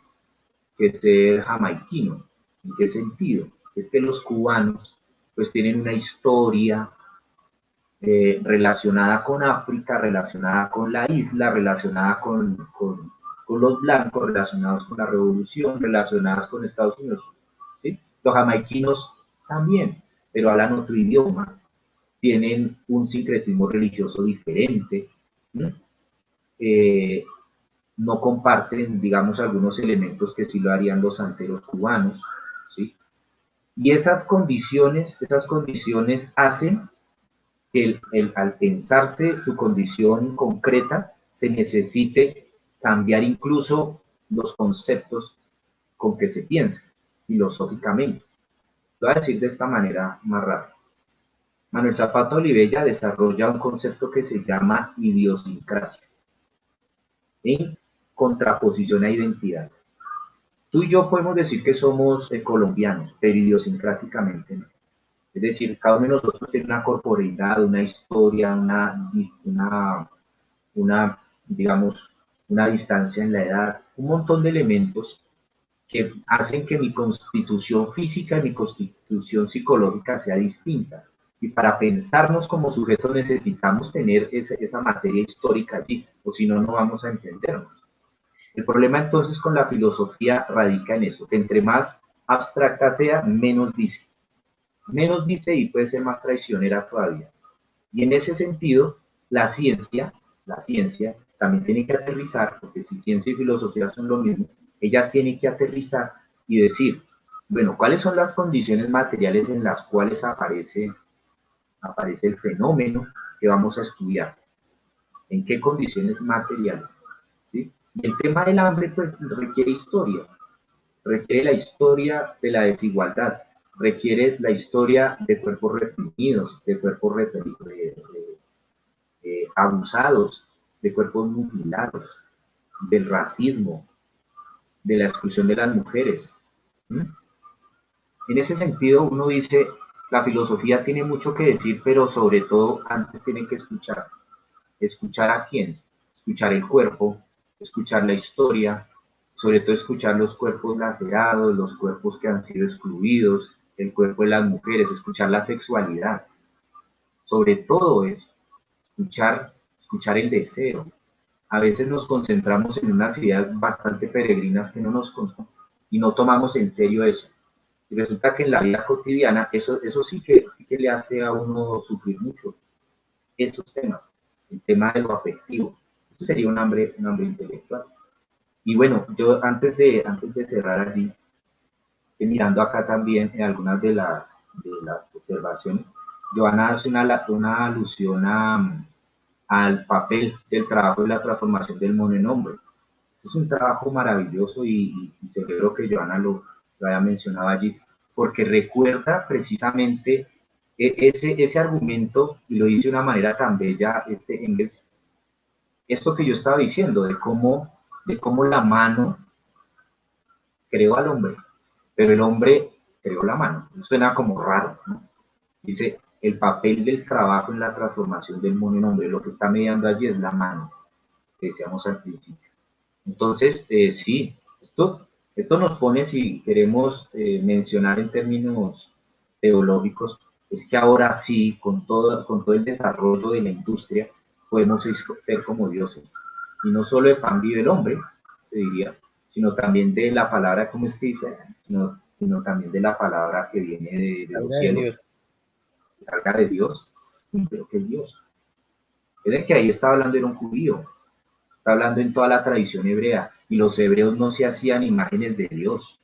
que ser jamaiquino. ¿En qué sentido? Es que los cubanos pues tienen una historia relacionada con África, relacionada con la isla, relacionada con los blancos, relacionados con la revolución, relacionadas con Estados Unidos. ¿Sí? Los jamaiquinos también, pero hablan otro idioma, tienen un sincretismo religioso diferente, ¿sí? No comparten, digamos, algunos elementos que sí lo harían los santeros cubanos, ¿sí? Y esas condiciones hacen que al pensarse su condición concreta, se necesite cambiar incluso los conceptos con que se piensa, filosóficamente. Lo voy a decir de esta manera más rápida. Manuel Zapata Olivella desarrolla un concepto que se llama idiosincrasia, en contraposición a identidad. Tú y yo podemos decir que somos colombianos, pero idiosincráticamente no. Es decir, cada uno de nosotros tiene una corporeidad, una historia, una, digamos, una distancia en la edad, un montón de elementos que hacen que mi constitución física y mi constitución psicológica sea distinta. Y para pensarnos como sujetos necesitamos tener esa materia histórica allí, o si no, no vamos a entendernos. El problema entonces con la filosofía radica en eso, que entre más abstracta sea, menos dice. Menos dice y puede ser más traicionera todavía. Y en ese sentido, la ciencia también tiene que aterrizar, porque si ciencia y filosofía son lo mismo, ella tiene que aterrizar y decir, bueno, ¿cuáles son las condiciones materiales en las cuales aparece el fenómeno que vamos a estudiar? ¿En qué condiciones materiales? ¿Sí? Y el tema del hambre pues requiere historia, requiere la historia de la desigualdad, requiere la historia de cuerpos reprimidos, de cuerpos abusados, de cuerpos mutilados, del racismo, de la exclusión de las mujeres. ¿Mm? En ese sentido, uno dice, la filosofía tiene mucho que decir, pero sobre todo antes tiene que escuchar. ¿Escuchar a quién? Escuchar el cuerpo, escuchar la historia, sobre todo escuchar los cuerpos lacerados, los cuerpos que han sido excluidos, el cuerpo de las mujeres, escuchar la sexualidad. Sobre todo eso, escuchar el deseo. A veces nos concentramos en unas ideas bastante peregrinas que no nos y no tomamos en serio eso. Y resulta que en la vida cotidiana eso sí que le hace a uno sufrir mucho esos temas, el tema de lo afectivo. Eso sería un hambre intelectual. Y bueno, yo antes de cerrar allí, estoy mirando acá también en algunas de las observaciones, Joana hace una alusión al papel del trabajo de la transformación del mono en hombre. Este es un trabajo maravilloso y celebro que Joana lo haya mencionado allí, porque recuerda precisamente ese argumento y lo dice de una manera tan bella Engels, esto que yo estaba diciendo, de cómo la mano creó al hombre, pero el hombre creó la mano. Suena como raro, ¿no? Dice, el papel del trabajo en la transformación del mono en hombre, lo que está mediando allí es la mano, que decíamos al principio. Entonces, sí, esto nos pone, si queremos mencionar en términos teológicos, es que ahora sí, con todo el desarrollo de la industria, podemos ser como dioses. Y no solo de pan vive el hombre, se diría, sino también de la palabra, como es que dice, sino también de la palabra que viene de los cielos, que salga de Dios, pero que es Dios. Es de que ahí estaba hablando de un judío, está hablando en toda la tradición hebrea, y los hebreos no se hacían imágenes de Dios.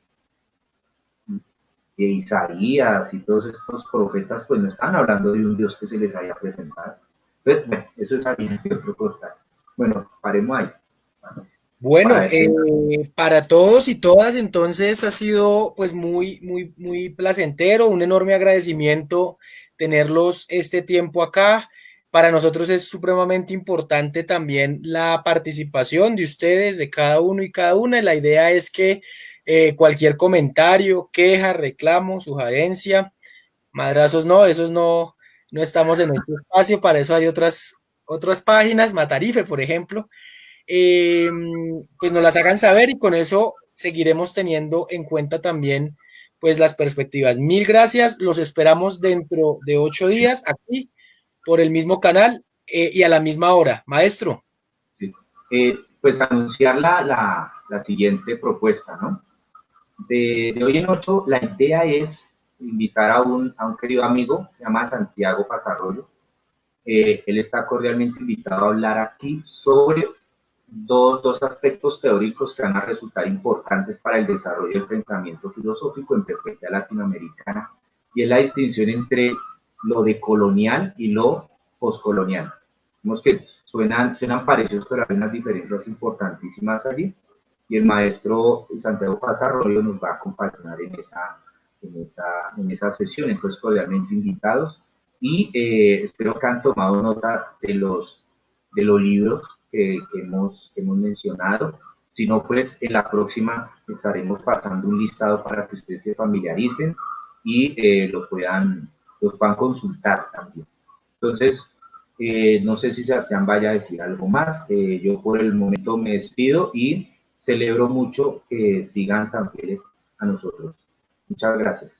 De Isaías y todos estos profetas, pues no están hablando de un Dios que se les haya presentado. Entonces, bueno, eso es algo que otro costal. Bueno, paremos ahí. Bueno, Para decir, para todos y todas, entonces ha sido pues muy placentero, un enorme agradecimiento tenerlos este tiempo acá. Para nosotros es supremamente importante también la participación de ustedes, de cada uno y cada una. La idea es que cualquier comentario, queja, reclamo, sugerencia, madrazos no, esos no, no estamos en este espacio, para eso hay otras páginas, Matarife, por ejemplo, eh, pues nos las hagan saber y con eso seguiremos teniendo en cuenta también pues las perspectivas. Mil gracias, los esperamos dentro de 8 días aquí por el mismo canal y a la misma hora. Maestro. sí. Pues anunciar la siguiente propuesta, ¿no? De hoy en 8, la idea es invitar a un querido amigo, se llama Santiago Patarroyo. Él está cordialmente invitado a hablar aquí sobre dos aspectos teóricos que van a resultar importantes para el desarrollo del pensamiento filosófico en perspectiva latinoamericana, y es la distinción entre lo decolonial y lo postcolonial. Vemos que suenan parecidos, pero hay unas diferencias importantísimas allí, y el maestro Santiago Patarroyo nos va a acompañar en esa sesión. Entonces, cordialmente invitados, y espero que han tomado nota de los libros que hemos mencionado. Si no, pues en la próxima estaremos pasando un listado para que ustedes se familiaricen y los puedan consultar también. Entonces, no sé si Sebastián vaya a decir algo más. Yo por el momento me despido y celebro mucho que sigan tan fieles a nosotros. Muchas gracias.